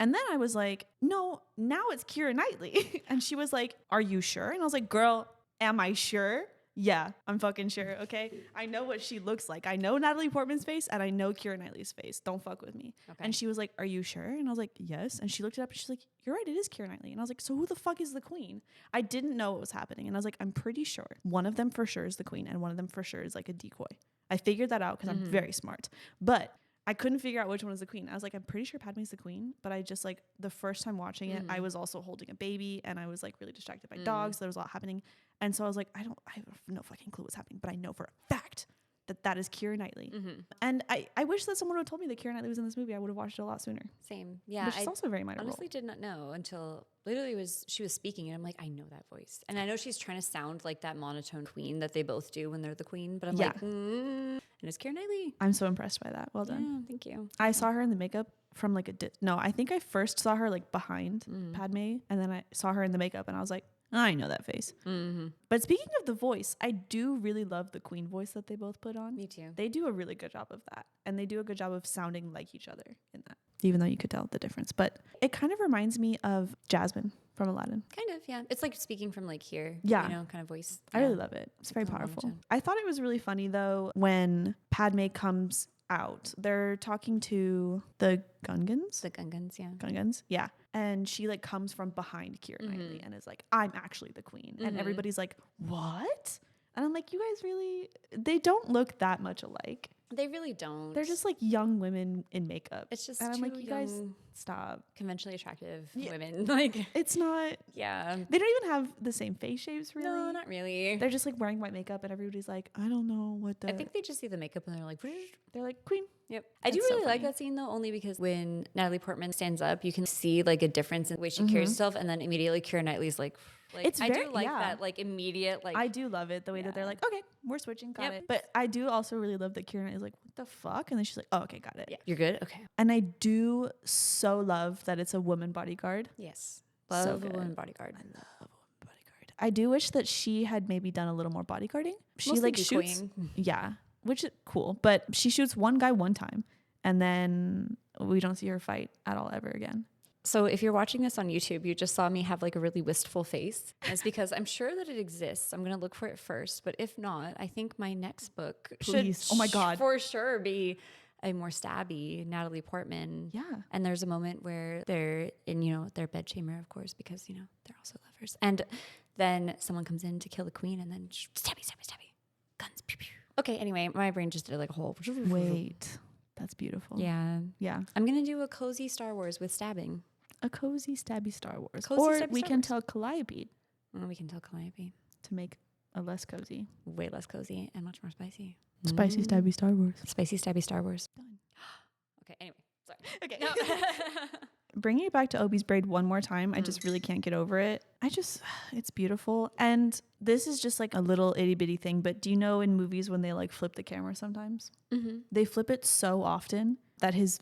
And then I was like, no, now it's Keira Knightley. And she was like, are you sure? And I was like, girl, am I sure? Yeah, I'm fucking sure, okay? I know what she looks like. I know Natalie Portman's face and I know Keira Knightley's face. Don't fuck with me. Okay. And she was like, are you sure? And I was like, yes. And she looked it up and she's like, you're right, it is Keira Knightley. And I was like, so who the fuck is the queen? I didn't know what was happening. And I was like, I'm pretty sure one of them for sure is the queen and one of them for sure is like a decoy. I figured that out because I'm very smart. But I couldn't figure out which one was the queen. I was like, I'm pretty sure Padme's the queen, but I just like the first time watching it, I was also holding a baby and I was like really distracted by dogs. There was a lot happening. And so I was like, I have no fucking clue what's happening, but I know for a fact that is Keira Knightley. And I wish that someone would have told me that Keira Knightley was in this movie. I would have watched it a lot sooner. Same. Yeah. But she's also a very minor honestly role. Did not know until literally she was speaking and I'm like, I know that voice. And I know she's trying to sound like that monotone queen that they both do when they're the queen, but I'm like, and it's Keira Knightley. I'm so impressed by that. Well done. Yeah, thank you. I saw her in the makeup from like I think I first saw her like behind Padme and then I saw her in the makeup and I was like, I know that face. But speaking of the voice, I do really love the queen voice that they both put on. Me too. They do a really good job of that. And they do a good job of sounding like each other in that, even though you could tell the difference. But it kind of reminds me of Jasmine from Aladdin. Kind of, yeah. It's like speaking from like here, kind of voice. I really love it. It's very powerful. I thought it was really funny though when Padme comes out. They're talking to the Gungans. The Gungans, yeah. Gungans, yeah. And she like comes from behind Keira Knightley and is like, I'm actually the queen. And everybody's like, what? And I'm like, you guys really, they don't look that much alike. They really don't. They're just like young women in makeup. It's just, and I'm like, you guys stop. Conventionally attractive women. Like, it's not. Yeah. They don't even have the same face shapes, really. No, not really. They're just like wearing white makeup, and everybody's like, I don't know what the. I think they just see the makeup and they're like, queen. Yep. I do really like that scene though, only because when Natalie Portman stands up, you can see like a difference in the way she carries herself, and then immediately Keira Knightley's like it's I do like that like immediate like I do love it the way that they're like, okay, we're switching, got it. But I do also really love that Keira Knightley's like, what the fuck? And then she's like, oh, okay, got it. Yeah, you're good. Okay. And I do so love that it's a woman bodyguard. Yes, love a woman bodyguard. I love a woman bodyguard. I do wish that she had maybe done a little more bodyguarding. She mostly like shoots, which is cool, but she shoots one guy one time, and then we don't see her fight at all ever again. So if you're watching this on YouTube, you just saw me have like a really wistful face. It's because I'm sure that it exists. I'm going to look for it first. But if not, I think my next book should Oh my God. for sure be a more stabby Natalie Portman. Yeah. And there's a moment where they're in, you know, their bedchamber, of course, because, you know, they're also lovers. And then someone comes in to kill the queen and then stabby, stabby, stabby. Guns. Pew, pew. Okay, anyway, my brain just did like a whole... Wait, that's beautiful. Yeah. Yeah. I'm going to do a cozy Star Wars with stabbing. A cozy, stabby Star Wars. Cozy, or stabby we Star can Wars. tell Calliope Well, we can tell Calliope. to make a less cozy. Way less cozy and much more spicy. Spicy, stabby Star Wars. Spicy, stabby Star Wars. Done. Okay, anyway. Sorry. Okay. No. Bringing it back to Obi's braid one more time, I just really can't get over it. It's beautiful. And this is just like a little itty bitty thing, but do you know in movies when they like flip the camera sometimes? Mm-hmm. They flip it so often that his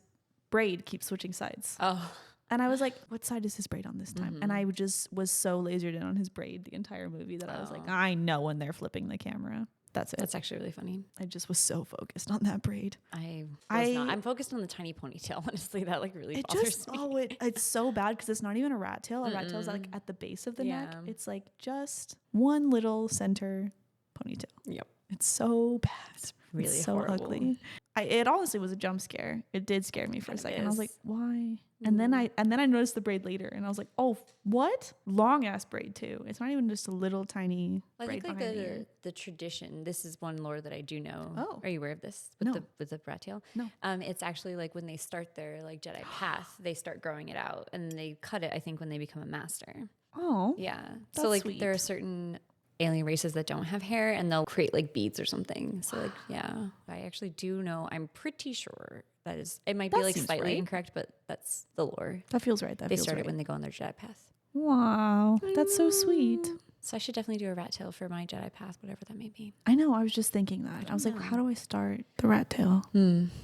braid keeps switching sides. Oh. And I was like, what side is his braid on this time? And I just was so lasered in on his braid the entire movie that I was like, I know when they're flipping the camera. That's it. That's actually really funny. I just was so focused on that braid. I was not. I'm focused on the tiny ponytail, honestly. That like really bothers me. It's so bad because it's not even a rat tail. A rat tail is like at the base of the neck. It's like just one little center ponytail. Yep. It's so bad. It's really so horrible. ugly. It honestly was a jump scare. It did scare me for a second. I was like, why? And then I noticed the braid later, and I was like, oh, what? Long ass braid too. It's not even just a little tiny braid I think behind like the tradition. This is one lore that I do know. Oh. Are you aware of this? With No. the rat tail? No. It's actually like when they start their like Jedi path, they start growing it out, and they cut it. I think when they become a master. Oh. Yeah. That's So like sweet. there are certain alien races that don't have hair, and they'll create like beads or something. So like yeah, I actually do know. I'm pretty sure that is. It might be That like seems slightly right. incorrect, but that's the lore. That feels right. They start it when they go on their Jedi path. Wow. That's so sweet. So I should definitely do a rat tail for my Jedi path, whatever that may be. I know. I was just thinking that. I was like, how do I start the rat tail?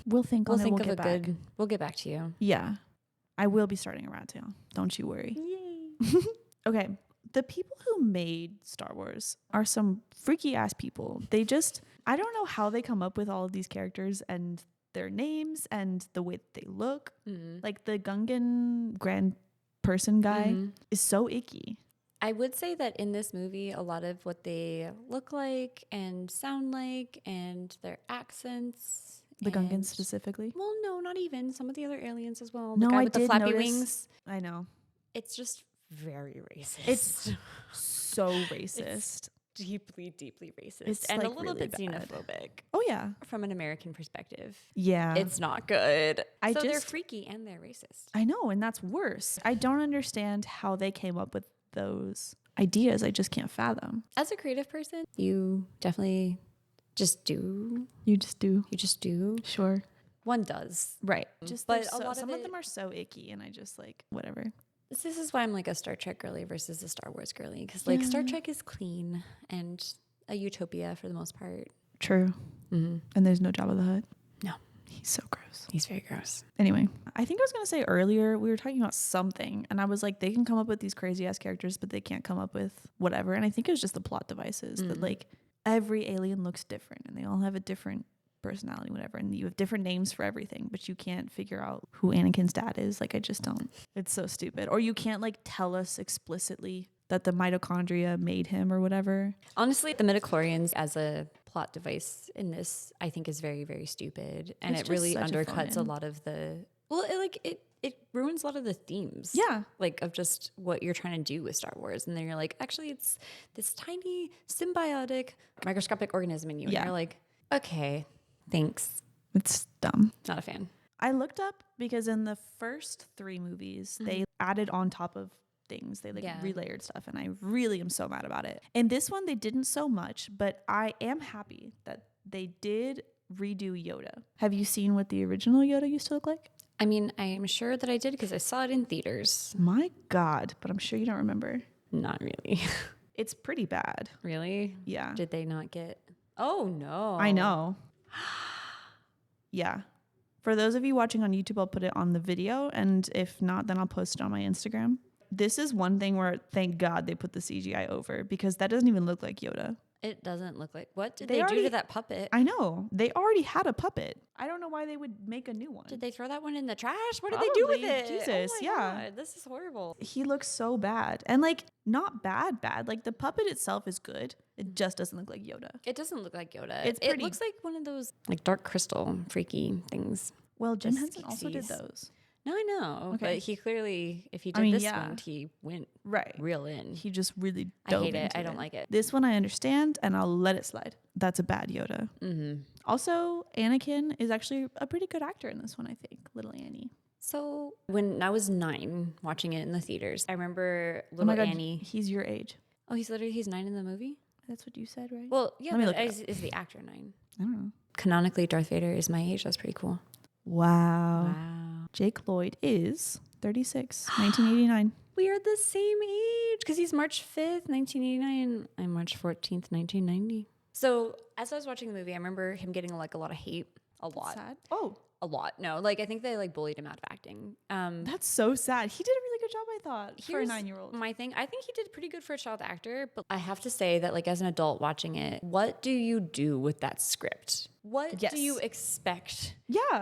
We'll think on it. We'll get back. We'll get back to you. Yeah. I will be starting a rat tail. Don't you worry. Yay. Okay. The people who made Star Wars are some freaky ass people. I don't know how they come up with all of these characters and their names and the way that they look. Like the Gungan grand person guy is so icky. I would say that in this movie, a lot of what they look like and sound like and their accents. The Gungans specifically? Well, no, not even. Some of the other aliens as well. No, the guy I with the did flappy notice. wings. I know. It's just very racist. It's so racist. Deeply, deeply racist. It's and like a little really bit bad. xenophobic. Oh, yeah. From an American perspective. Yeah. It's not good. So they're just- freaky and they're racist. I know, and that's worse. I don't understand how they came up with those ideas. I just can't fathom. As a creative person, you definitely just do. You just do. You just do. Sure. One does. Right. Just But but a lot some of of them it- are so icky, and I just like whatever. This is why I'm like a Star Trek girly versus a Star Wars girly. Because like Star Trek is clean and a utopia for the most part. True. And there's no Jabba the Hutt. No. He's so gross. He's very gross. Anyway, I think I was gonna say earlier we were talking about something, and I was like, they can come up with these crazy ass characters, but they can't come up with whatever. And I think it was just the plot devices that like every alien looks different, and they all have a different personality, whatever, and you have different names for everything, but you can't figure out who Anakin's dad is. Like, I just don't. It's so stupid. Or you can't like tell us explicitly that the mitochondria made him or whatever. Honestly, the midichlorians as a plot device in this, I think, is very, very stupid, and It's it really just such a undercuts a phone-in. lot of the. Well, it ruins a lot of the themes. Yeah. Like of just what you're trying to do with Star Wars, and then you're like, actually, it's this tiny symbiotic microscopic organism in you, Yeah. and you're like, okay, thanks, It's dumb. not a fan. I looked up because in the first 3 movies, they added on top of things. They like relayered stuff, and I really am so mad about it. In this one, they didn't so much, but I am happy that they did redo Yoda. Have you seen what the original Yoda used to look like? I mean, I am sure that I did because I saw it in theaters. My God, but I'm sure you don't remember. Not really. It's pretty bad. Really? Yeah. Did they not get? Oh no! I know. Yeah. For those of you watching on YouTube, I'll put it on the video, and if not, then I'll post it on my Instagram. This is one thing where thank God they put the CGI over, because that doesn't even look like Yoda. It doesn't look like. What did they do to that puppet? I know. They already had a puppet. I don't know why they would make a new one. Did they throw that one in the trash? What did they do with it? Jesus, oh my God, this is horrible. He looks so bad. And like, not bad. Like, the puppet itself is good. It just doesn't look like Yoda. It doesn't look like Yoda. It looks like one of those like dark crystal freaky things. Well, Jim Henson also did those. No, I know. Okay. But he clearly, if he did one, he went real in. He just really dove I hate it. into I don't like it. This one I understand, and I'll let it slide. That's a bad Yoda. Mm-hmm. Also, Anakin is actually a pretty good actor in this one, I think. Little Annie. So when I was 9 watching it in the theaters, I remember little Annie. He's your age. Oh, he's 9 in the movie? That's what you said, right? Well, yeah, but is the actor 9? I don't know. Canonically, Darth Vader is my age. That's pretty cool. Wow. Jake Lloyd is 36, 1989. We are the same age because he's March 5th, 1989. I'm March 14th, 1990. So as I was watching the movie, I remember him getting like a lot of hate. A lot. Sad. Oh. A lot. No, like I think they like bullied him out of acting. That's so sad. He did a really good job, I thought, for a 9-year-old. My thing, I think he did pretty good for a child actor, but I have to say that like as an adult watching it, what do you do with that script? What do you expect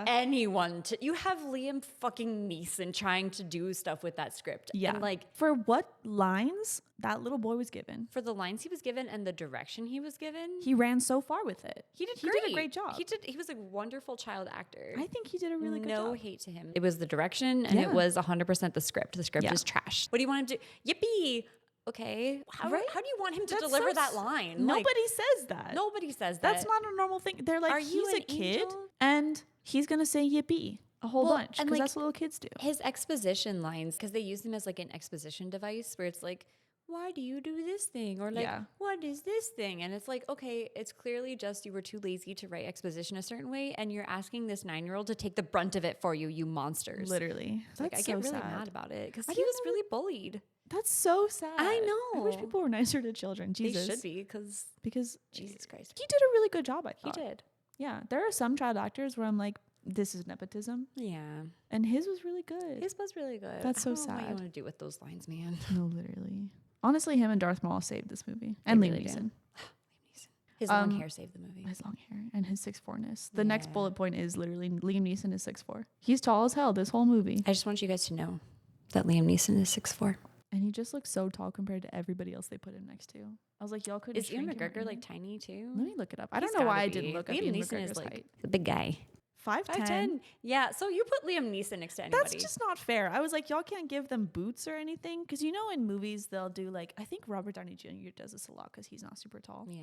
anyone to... You have Liam fucking Neeson trying to do stuff with that script. Yeah. And like... For what lines that little boy was given. For the lines he was given and the direction he was given. He ran so far with it. He did a great job. He was a wonderful child actor. I think he did a really good job. No hate to him. It was the direction and it was 100% the script. The script is trash. What do you want him to do? Yippee! Okay. How do you want him to deliver that line? Nobody says that. Nobody says that. That's not a normal thing. They're like, he's a kid and he's going to say yippee a whole bunch because that's what little kids do. His exposition lines, because they use them as like an exposition device where it's like, why do you do this thing? Or like, what is this thing? And it's like, okay, it's clearly just you were too lazy to write exposition a certain way and you're asking this 9-year-old to take the brunt of it for you, you monsters. Literally. Like, I get really mad about it because he was really bullied. That's so sad. I know. I wish people were nicer to children. Jesus. They should be because Jesus Christ. He did a really good job, I thought. He did. Yeah. There are some child actors where I'm like, this is nepotism. Yeah. And his was really good. His was really good. That's so sad. What you want to do with those lines, man. No, literally. Honestly, him and Darth Maul saved this movie. And Liam Neeson. His long hair saved the movie. His long hair and his 6'4"-ness. The next bullet point is literally Liam Neeson is 6'4". He's tall as hell this whole movie. I just want you guys to know that Liam Neeson is 6'4". And he just looks so tall compared to everybody else they put him next to. I was like, y'all couldn't. Is Ian McGregor like tiny too? Let me look it up. I don't know why I didn't look up Ian McGregor's height. The big guy. 5'10". Yeah, so you put Liam Neeson next to anybody. That's just not fair. I was like, y'all can't give them boots or anything. Because you know in movies they'll do like, I think Robert Downey Jr. does this a lot because he's not super tall. Yeah.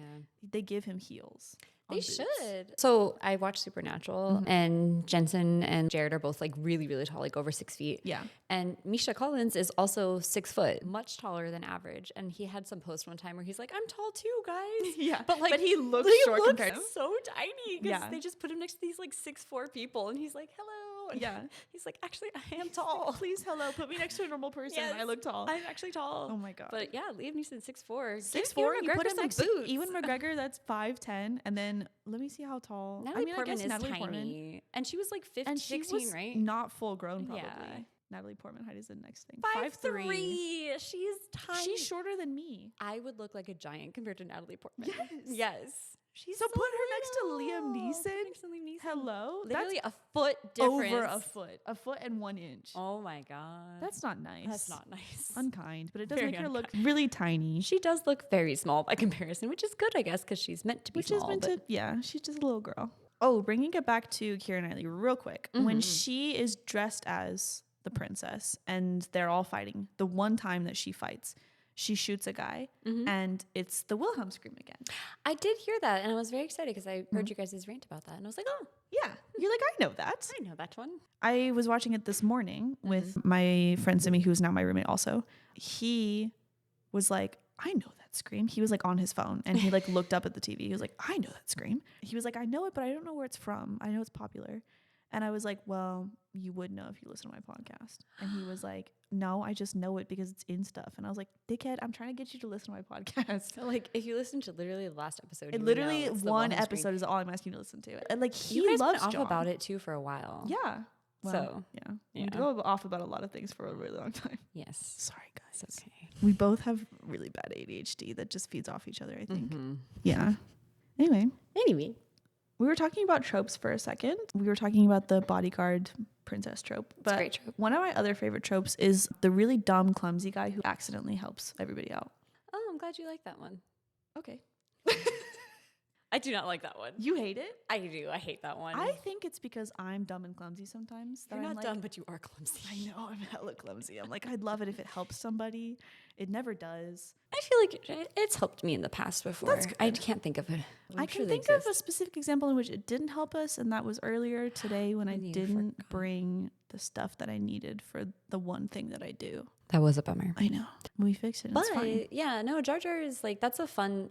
They give him heels. They should. So I watched Supernatural and Jensen and Jared are both like really, really tall, like over 6 feet. Yeah. And Misha Collins is also 6 foot, much taller than average. And he had some post one time where he's like, I'm tall too, guys. Yeah. But he looks short compared to him. So tiny because they just put him next to these like 6'4" people. And he's like, hello. And he's like, actually, I am tall. Please, hello. Put me next to a normal person. Yes, I look tall. I'm actually tall. Oh my God. But yeah, Liam Neeson 6'4". 6'4", you put him next to Ewan McGregor, that's 5'10". And then let me see how tall. Natalie Portman is Natalie tiny. Portman. And she was like 15, 16, right? Not full grown, probably. Yeah. Natalie Portman height is the next thing. 5'3". She's tiny. She's shorter than me. I would look like a giant compared to Natalie Portman. Yes. She's so put her next to Liam Neeson. Hello, literally a foot difference. Over a foot and 1 inch. Oh my God, that's not nice. That's not nice. Unkind, but it does make her look really tiny. She does look very small by comparison, which is good, I guess, because she's meant to be small. She's just a little girl. Oh, bringing it back to Keira Knightley real quick. When she is dressed as the princess and they're all fighting, the one time that she fights, she shoots a guy and it's the Wilhelm scream again. I did hear that and I was very excited because I heard you guys' rant about that and I was like, oh. Yeah, you're like, I know that. I know that one. I was watching it this morning with my friend Simi, who's now my roommate also. He was like, I know that scream. He was like on his phone and he like looked up at the TV. He was like, I know that scream. He was like, I know it, but I don't know where it's from. I know it's popular. And I was like, well, you would know if you listen to my podcast. And he was like, no, I just know it because it's in stuff. And I was like, dickhead, I'm trying to get you to listen to my podcast. So like, if you listen to literally the last episode, it literally one episode is all I'm asking you to listen to. And like, he you guys loves went John. off about it too for a while. Yeah. Well, so we go off about a lot of things for a really long time. Yes. Sorry, guys. It's okay. We both have really bad ADHD that just feeds off each other, I think. Mm-hmm. Yeah. Anyway. We were talking about tropes for a second. We were talking about the bodyguard princess trope. But great trope. One of my other favorite tropes is the really dumb, clumsy guy who accidentally helps everybody out. Oh, I'm glad you like that one. Okay. I do not like that one. You hate it? I do. I hate that one. I think it's because I'm dumb and clumsy sometimes. You're not dumb, but you are clumsy. I know, I'm hella clumsy. I'm like, I'd love it if it helps somebody. It never does. I feel like it's helped me in the past before. That's good. I can't think of it. I can think of a specific example in which it didn't help us, and that was earlier today when I didn't bring the stuff that I needed for the one thing that I do. That was a bummer. I know. We fixed it. But it's fine. Yeah, no, Jar Jar is like, it's a fun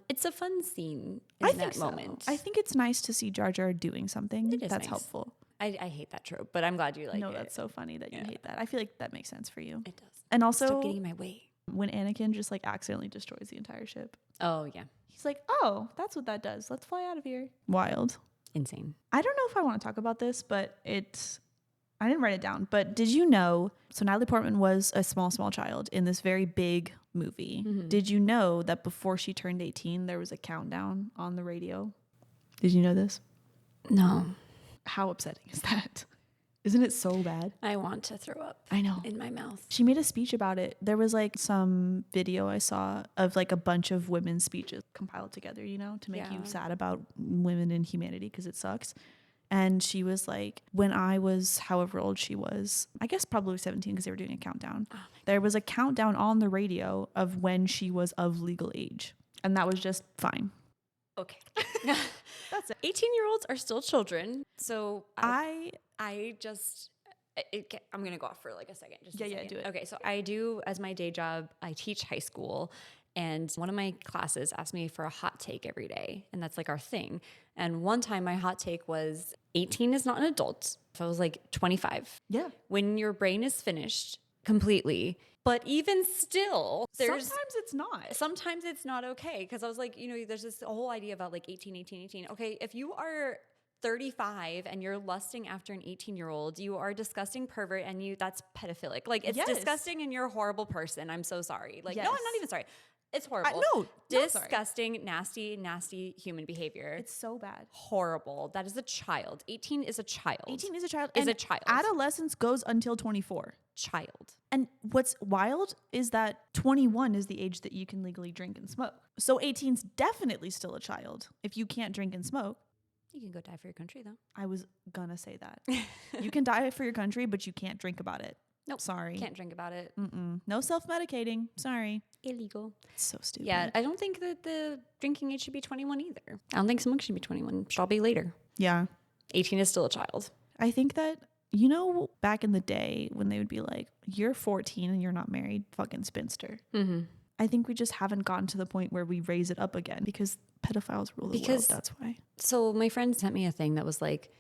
scene in that moment. I think it's nice to see Jar Jar doing something that's helpful. I hate that trope, but I'm glad you like it. No, that's so funny that you hate that. I feel like that makes sense for you. It does. And also, stop getting in my way. When Anakin just like accidentally destroys the entire ship. Oh, yeah. He's like, oh, that's what that does. Let's fly out of here. Wild. Insane. I don't know if I want to talk about this, but I didn't write it down, but did you know, so Natalie Portman was a small child in this very big movie. Mm-hmm. Did you know that before she turned 18, there was a countdown on the radio? Did you know this? No. How upsetting is that? Isn't it so bad? I want to throw up. I know. In my mouth. She made a speech about it. There was like some video I saw of like a bunch of women's speeches compiled together, you know, to make you sad about women and humanity because it sucks. And she was like, when I was however old she was, I guess probably 17 because they were doing a countdown. Oh, there was a countdown on the radio of when she was of legal age. And that was just fine. Okay. That's it. 18-year-olds are still children. So I'm going to go off for like a second. Just a second. Do it. Okay. So I do, as my day job, I teach high school. And one of my classes asked me for a hot take every day. And that's like our thing. And one time my hot take was 18 is not an adult. If I was like 25. Yeah. When your brain is finished completely. But even still, sometimes it's not. Sometimes it's not okay. Because I was like, there's this whole idea about like 18. Okay, if you are 35 and you're lusting after an 18-year-old, you are a disgusting pervert and that's pedophilic. Like, it's disgusting and you're a horrible person. I'm so sorry. Like, no, I'm not even sorry. It's horrible. Disgusting, nasty human behavior. It's so bad. Horrible. That is a child. 18 is a child. 18 is a child. Is a child. Adolescence goes until 24. Child. And what's wild is that 21 is the age that you can legally drink and smoke. So 18's definitely still a child if you can't drink and smoke. You can go die for your country, though. I was gonna say that. You can die for your country, but you can't drink about it. Nope. Sorry. Can't drink about it. No self-medicating. Sorry. Illegal. It's so stupid. Yeah, I don't think that the drinking age should be 21 either. I don't think smoking should be 21. Should all be later. Yeah. 18 is still a child. I think that, back in the day when they would be like, you're 14 and you're not married, fucking spinster. Mm-hmm. I think we just haven't gotten to the point where we raise it up again because pedophiles rule the world. That's why. So my friend sent me a thing that was like,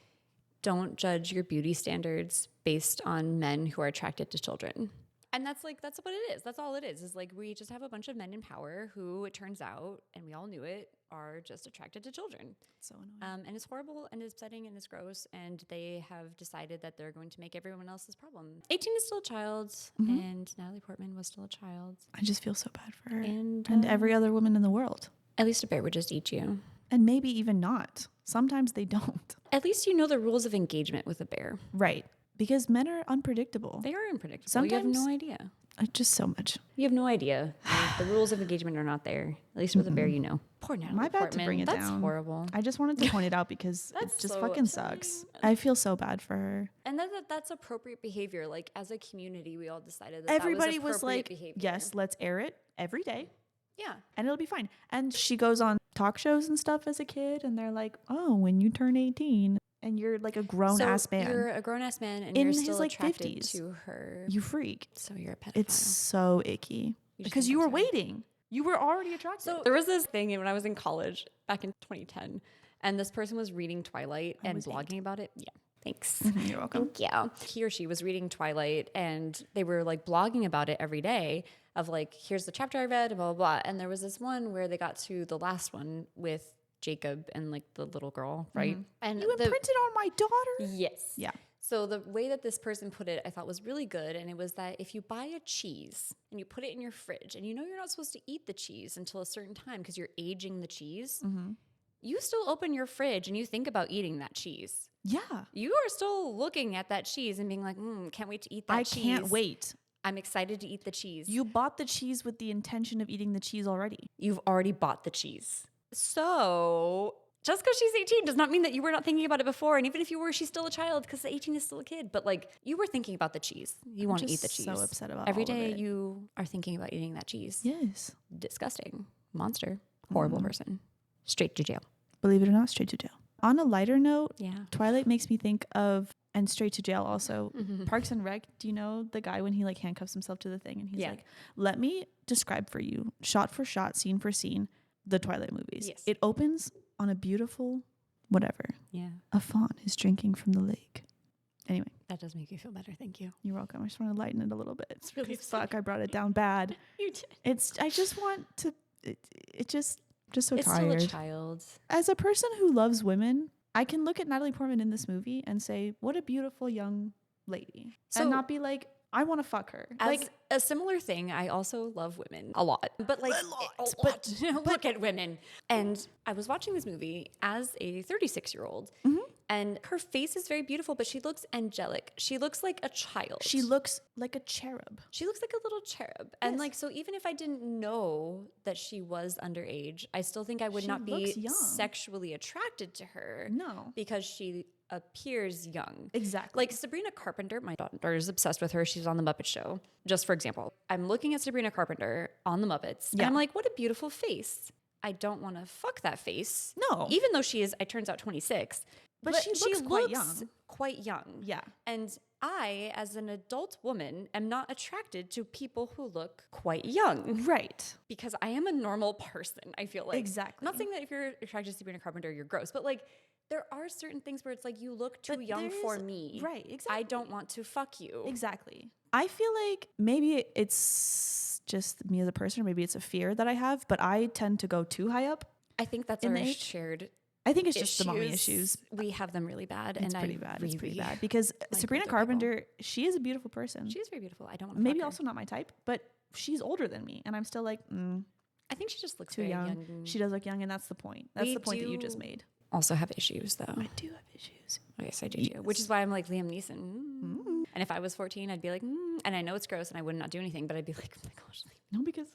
don't judge your beauty standards based on men who are attracted to children. And that's what it is. That's all it is like we just have a bunch of men in power who, it turns out, and we all knew it, are just attracted to children. So annoying. And it's horrible and it's upsetting and it's gross. And they have decided that they're going to make everyone else's problem. 18 is still a child, and Natalie Portman was still a child. I just feel so bad for her. And every other woman in the world. At least a bear would just eat you. And maybe even not. Sometimes they don't. At least you know the rules of engagement with a bear. Right. Because men are unpredictable. They are unpredictable. Sometimes, you have no idea. Just so much. You have no idea. The rules of engagement are not there. At least with a bear, you know. Poor Natalie My bad Portman. to bring it That's down. That's horrible. I just wanted to point it out because it just so fucking upsetting. Sucks. I feel so bad for her. And that's appropriate behavior. Like, as a community, we all decided that everybody that was like, behavior. Yes, let's air it every day. Yeah. And it'll be fine. And she goes on talk shows and stuff as a kid, and they're like, oh, when you turn 18 and you're like a grown-ass man. You're a grown-ass man and in you're still his, attracted 50s. To her. You freak. So you're a pedophile. It's so icky. Because you were waiting. You were already attracted. So there was this thing when I was in college back in 2010, and this person was reading Twilight and blogging about it. Yeah. Thanks. You're welcome. Thank you. He or she was reading Twilight and they were like blogging about it every day of like, here's the chapter I read, blah, blah, blah. And there was this one where they got to the last one with Jacob and like the little girl, right? And you imprinted on my daughter? Yes. Yeah. So the way that this person put it, I thought was really good. And it was that if you buy a cheese and you put it in your fridge and you know you're not supposed to eat the cheese until a certain time because you're aging the cheese, you still open your fridge and you think about eating that cheese. Yeah. You are still looking at that cheese and being like, can't wait to eat that cheese. I can't wait. I'm excited to eat the cheese. You bought the cheese with the intention of eating the cheese already. You've already bought the cheese. So just because she's 18 does not mean that you were not thinking about it before. And even if you were, she's still a child because 18 is still a kid. But like, you were thinking about the cheese. You want to eat the cheese. So upset about every all day of it. You are thinking about eating that cheese. Yes. Disgusting. Monster. Horrible person. Straight to jail. Believe it or not, straight to jail. On a lighter note, yeah, Twilight makes me think of, and straight to jail also, Parks and Rec. Do you know the guy when he like handcuffs himself to the thing and he's like, let me describe for you, shot for shot, scene for scene, the Twilight movies. Yes. It opens on a beautiful whatever. Yeah. A fawn is drinking from the lake. Anyway. That does make you feel better. Thank you. You're welcome. I just want to lighten it a little bit. It's really fuck. I brought it down bad. You did. I just want to, it just so it's tired. Still a child. As a person who loves women, I can look at Natalie Portman in this movie and say, what a beautiful young lady. So, and not be like, I want to fuck her. As like a similar thing, I also love women a lot. But like, but look at women. And I was watching this movie as a 36-year-old. And her face is very beautiful, but she looks angelic. She looks like a child. She looks like a cherub. She looks like a little cherub. Yes. And like, so even if I didn't know that she was underage, I still think I would not be sexually attracted to her. No. Because she appears young. Exactly. Like Sabrina Carpenter, my daughter is obsessed with her. She's on the Muppet Show. Just for example, I'm looking at Sabrina Carpenter on the Muppets. And I'm like, what a beautiful face. I don't want to fuck that face. No. Even though she is, it turns out 26. But she looks quite young. Yeah. And I, as an adult woman, am not attracted to people who look quite young. Right. Because I am a normal person, I feel like. Exactly. I'm not saying that if you're attracted to Sabrina Carpenter, you're gross. But like, there are certain things where it's like, you look too young for me. Right, exactly. I don't want to fuck you. Exactly. I feel like maybe it's just me as a person, or maybe it's a fear that I have, but I tend to go too high up. I think that's our shared I think it's just the mommy issues. We have them really bad. It's pretty bad. Because Sabrina Carpenter, she is a beautiful person. She is very beautiful. I don't want to maybe also not my type, but she's older than me. And I'm still like, I think she just looks too very young. She does look young, and that's the point. That's the point that you just made. Also have issues, though. I do have issues. Oh, yes, I do too. Which is why I'm like Liam Neeson. And if I was 14, I'd be like, and I know it's gross and I would not do anything, but I'd be like, oh my gosh. No, because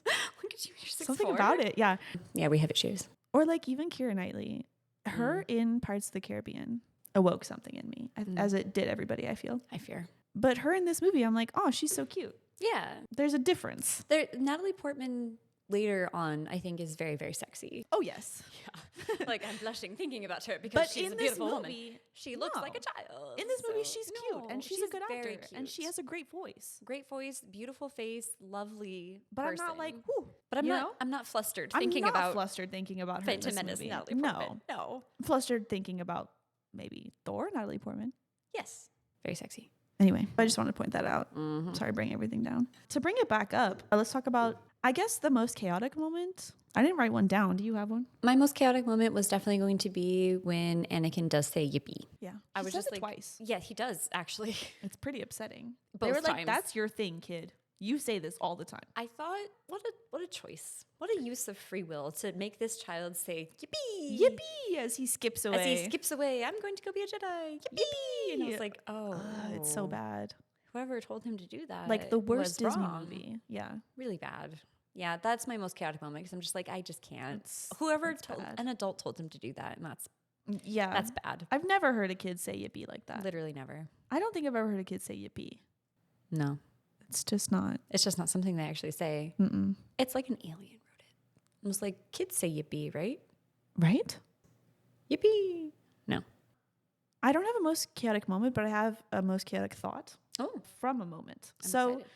look at you, you're 6'4". Something about it, yeah. Yeah, we have issues. Or like even Keira Knightley. Her in Pirates of the Caribbean awoke something in me, as it did everybody, I feel. I fear. But her in this movie, I'm like, oh, she's so cute. Yeah. There's a difference. Natalie Portman later on, I think, is very, very sexy. Oh, yes. Yeah. Like, I'm blushing thinking about her because she's a beautiful woman. She looks like a child. In this movie, she's cute and she's a good actor. Cute. And she has a great voice. Great voice, beautiful face, lovely But person. I'm not like, whoo. But I'm not flustered thinking about... I'm not flustered thinking about her Phantom in this Menace, movie. Natalie Portman. No. Flustered thinking about maybe Thor, Natalie Portman. Yes. Very sexy. Anyway, I just wanted to point that out. Sorry, bring everything down. To bring it back up, let's talk about, I guess, the most chaotic moment. I didn't write one down. Do you have one? My most chaotic moment was definitely going to be when Anakin does say yippee. Yeah. I was just like, twice. Yeah, he does, actually. It's pretty upsetting. Both they were times. Like, that's your thing, kid. You say this all the time. I thought, what a choice. What a use of free will to make this child say, yippee! Yippee! As he skips away. I'm going to go be a Jedi. Yippee! And I was like, it's so bad. Whoever told him to do that, like the worst Disney movie. Yeah. Really bad. Yeah, that's my most chaotic moment because I'm just like, I just can't. Whoever an adult told him to do that, and that's bad. I've never heard a kid say yippee like that. Literally never. I don't think I've ever heard a kid say yippee. No. It's just not something they actually say. It's like an alien wrote it. It was like, kids say yippee, right? Right? Yippee. No. I don't have a most chaotic moment, but I have a most chaotic thought. Oh. From a moment. I'm so excited.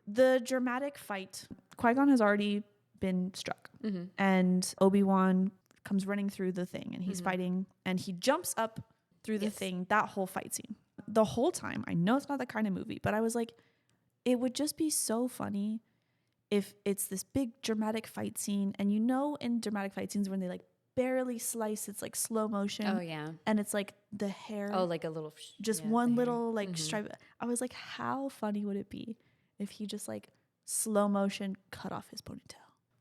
The dramatic fight, Qui-Gon has already been struck. And Obi-Wan comes running through the thing and he's fighting and he jumps up through the thing, that whole fight scene. The whole time, I know it's not that kind of movie, but I was like, it would just be so funny if it's this big dramatic fight scene. And you know, in dramatic fight scenes when they like barely sliced. It's like slow motion. Oh yeah. And it's like the hair. Oh, like a little. Just one little like stripe. I was like, how funny would it be if he just like slow motion cut off his ponytail?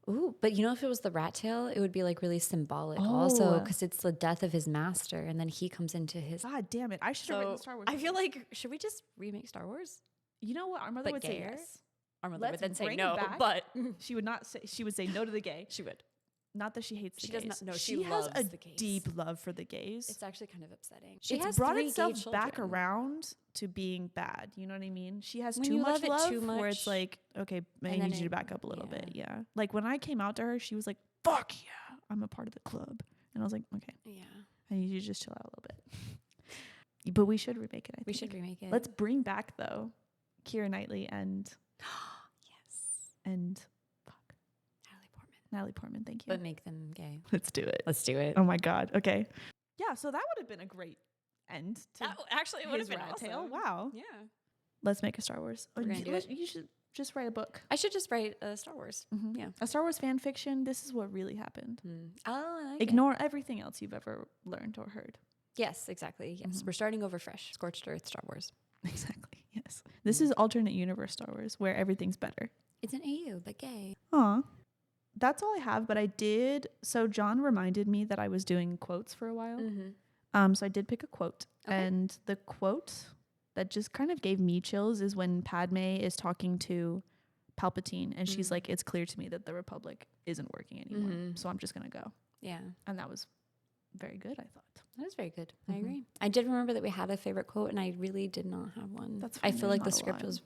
Ooh, but you know, if it was the rat tail, it would be like really symbolic also, because it's the death of his master, and then he comes into his. God damn it! I should have written Star Wars. I feel like, should we just remake Star Wars? You know what? Our mother would say yes. Our mother would then say no, but she would not say. She would say no to the gay. She would. Not that she hates the gays. She does not. No, she has a deep love for the gays. It's actually kind of upsetting. She has brought itself back around to being bad. You know what I mean? She has too much love where it's like, okay, I need you to back up a little bit. Yeah. Like when I came out to her, she was like, fuck yeah, I'm a part of the club. And I was like, okay. Yeah. I need you to just chill out a little bit. But we should remake it, I think. We should remake it. Let's bring back, though, Keira Knightley and... yes. And... Natalie Portman, thank you. But make them gay. Let's do it. Let's do it. Oh my God. Okay. Yeah, so that would have been a great end to actually, it would have been rat awesome. tail. Wow. Yeah. Let's make a Star Wars. We're gonna do it. You should just write a book. I should just write a Star Wars. Mm-hmm. Yeah. A Star Wars fan fiction. This is what really happened. Oh, I like Ignore everything else you've ever learned or heard. Yes, exactly. Yes. Mm-hmm. We're starting over fresh. Scorched Earth Star Wars. Exactly. Yes. This is alternate universe Star Wars where everything's better. It's an AU, but gay. Aw. That's all I have, but I did. So John reminded me that I was doing quotes for a while. Mm-hmm. So I did pick a quote. Okay. And the quote that just kind of gave me chills is when Padme is talking to Palpatine and she's like, it's clear to me that the Republic isn't working anymore. So I'm just going to go. Yeah. And that was very good, I thought. That was very good. I agree. I did remember that we had a favorite quote and I really did not have one. That's fine. I feel like the script was...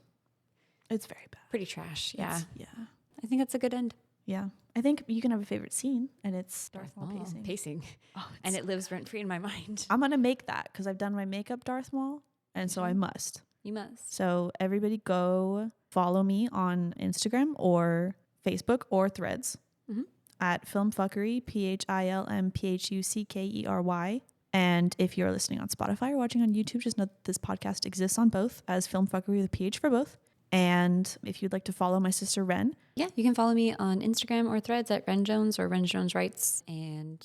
It's very bad. Pretty trash. Yeah. Yeah. I think that's a good end. Yeah. I think you can have a favorite scene, and it's Darth Maul pacing. Oh, and it lives rent-free in my mind. I'm going to make that because I've done my makeup Darth Maul, and so I must. You must. So everybody go follow me on Instagram or Facebook or Threads at Philm Phuckery, Philm Phuckery. And if you're listening on Spotify or watching on YouTube, just know that this podcast exists on both as Philm Phuckery with a PH for both. And if you'd like to follow my sister Wren. Yeah, you can follow me on Instagram or Threads at Wren Jones or Wren Jones Writes. And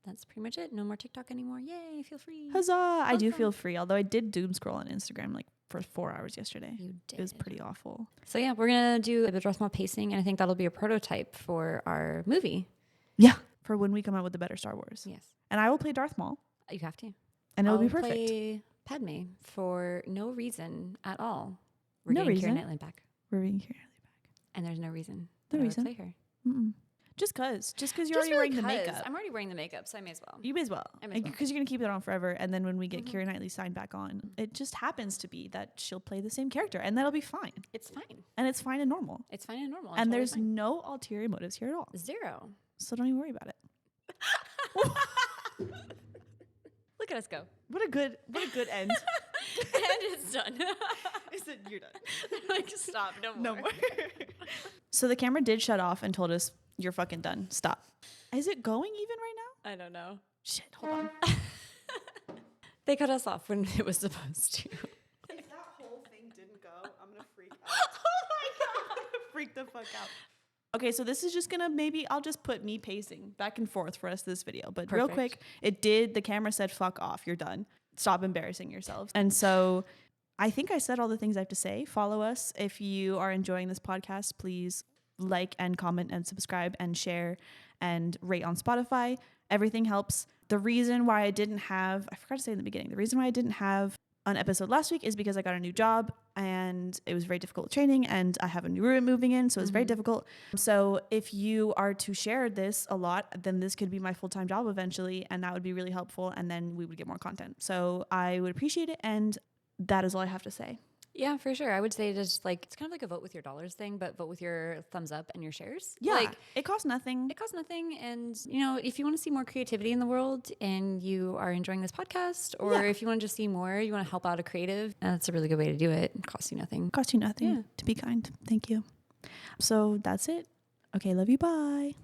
that's pretty much it. No more TikTok anymore. Yay, feel free. Huzzah. I do feel free, although I did doom scroll on Instagram like for 4 hours yesterday. You did. It was pretty awful. So yeah, we're going to do a bit of Darth Maul pacing, and I think that'll be a prototype for our movie. Yeah, for when we come out with the better Star Wars. Yes. And I will play Darth Maul. You have to. And it'll be perfect. I'll play Padme for no reason at all. We're getting Keira Knightley back. We're getting Keira Knightley back. And there's no reason. No reason. Play her. Just because you're already wearing the makeup. I'm already wearing the makeup, so I may as well. You may as well. Because you're going to keep it on forever. And then when we get Keira Knightley signed back on, it just happens to be that she'll play the same character. And that'll be fine. It's fine. And it's fine and normal. It's fine and normal. And totally there's no ulterior motives here at all. Zero. So don't even worry about it. Look at us go. What a good end. And it's done. You're done. Like, stop. No more. So the camera did shut off and told us, you're fucking done. Stop. Is it going even right now? I don't know. Shit, hold on. They cut us off when it was supposed to. If that whole thing didn't go, I'm going to freak out. Oh my God. I'm going to freak the fuck out. Okay, so this is just gonna, I'll just put me pacing back and forth for the rest of this video. But real quick, the camera said, fuck off, you're done. Stop embarrassing yourselves. And so I think I said all the things I have to say. Follow us. If you are enjoying this podcast, please like and comment and subscribe and share and rate on Spotify. Everything helps. The reason why I forgot to say in the beginning, the reason why I didn't have an episode last week is because I got a new job and it was very difficult training, and I have a new room moving in, so it's very difficult. So if you are to share this a lot, then this could be my full-time job eventually, and that would be really helpful, and then we would get more content. So I would appreciate it, and that is all I have to say. Yeah, for sure. I would say just like, it's kind of like a vote with your dollars thing, but vote with your thumbs up and your shares. Yeah, like, it costs nothing. It costs nothing. And, if you want to see more creativity in the world and you are enjoying this podcast, or if you want to just see more, you want to help out a creative, that's a really good way to do it. It costs you nothing. Costs you nothing. Yeah. To be kind. Thank you. So that's it. Okay, love you. Bye.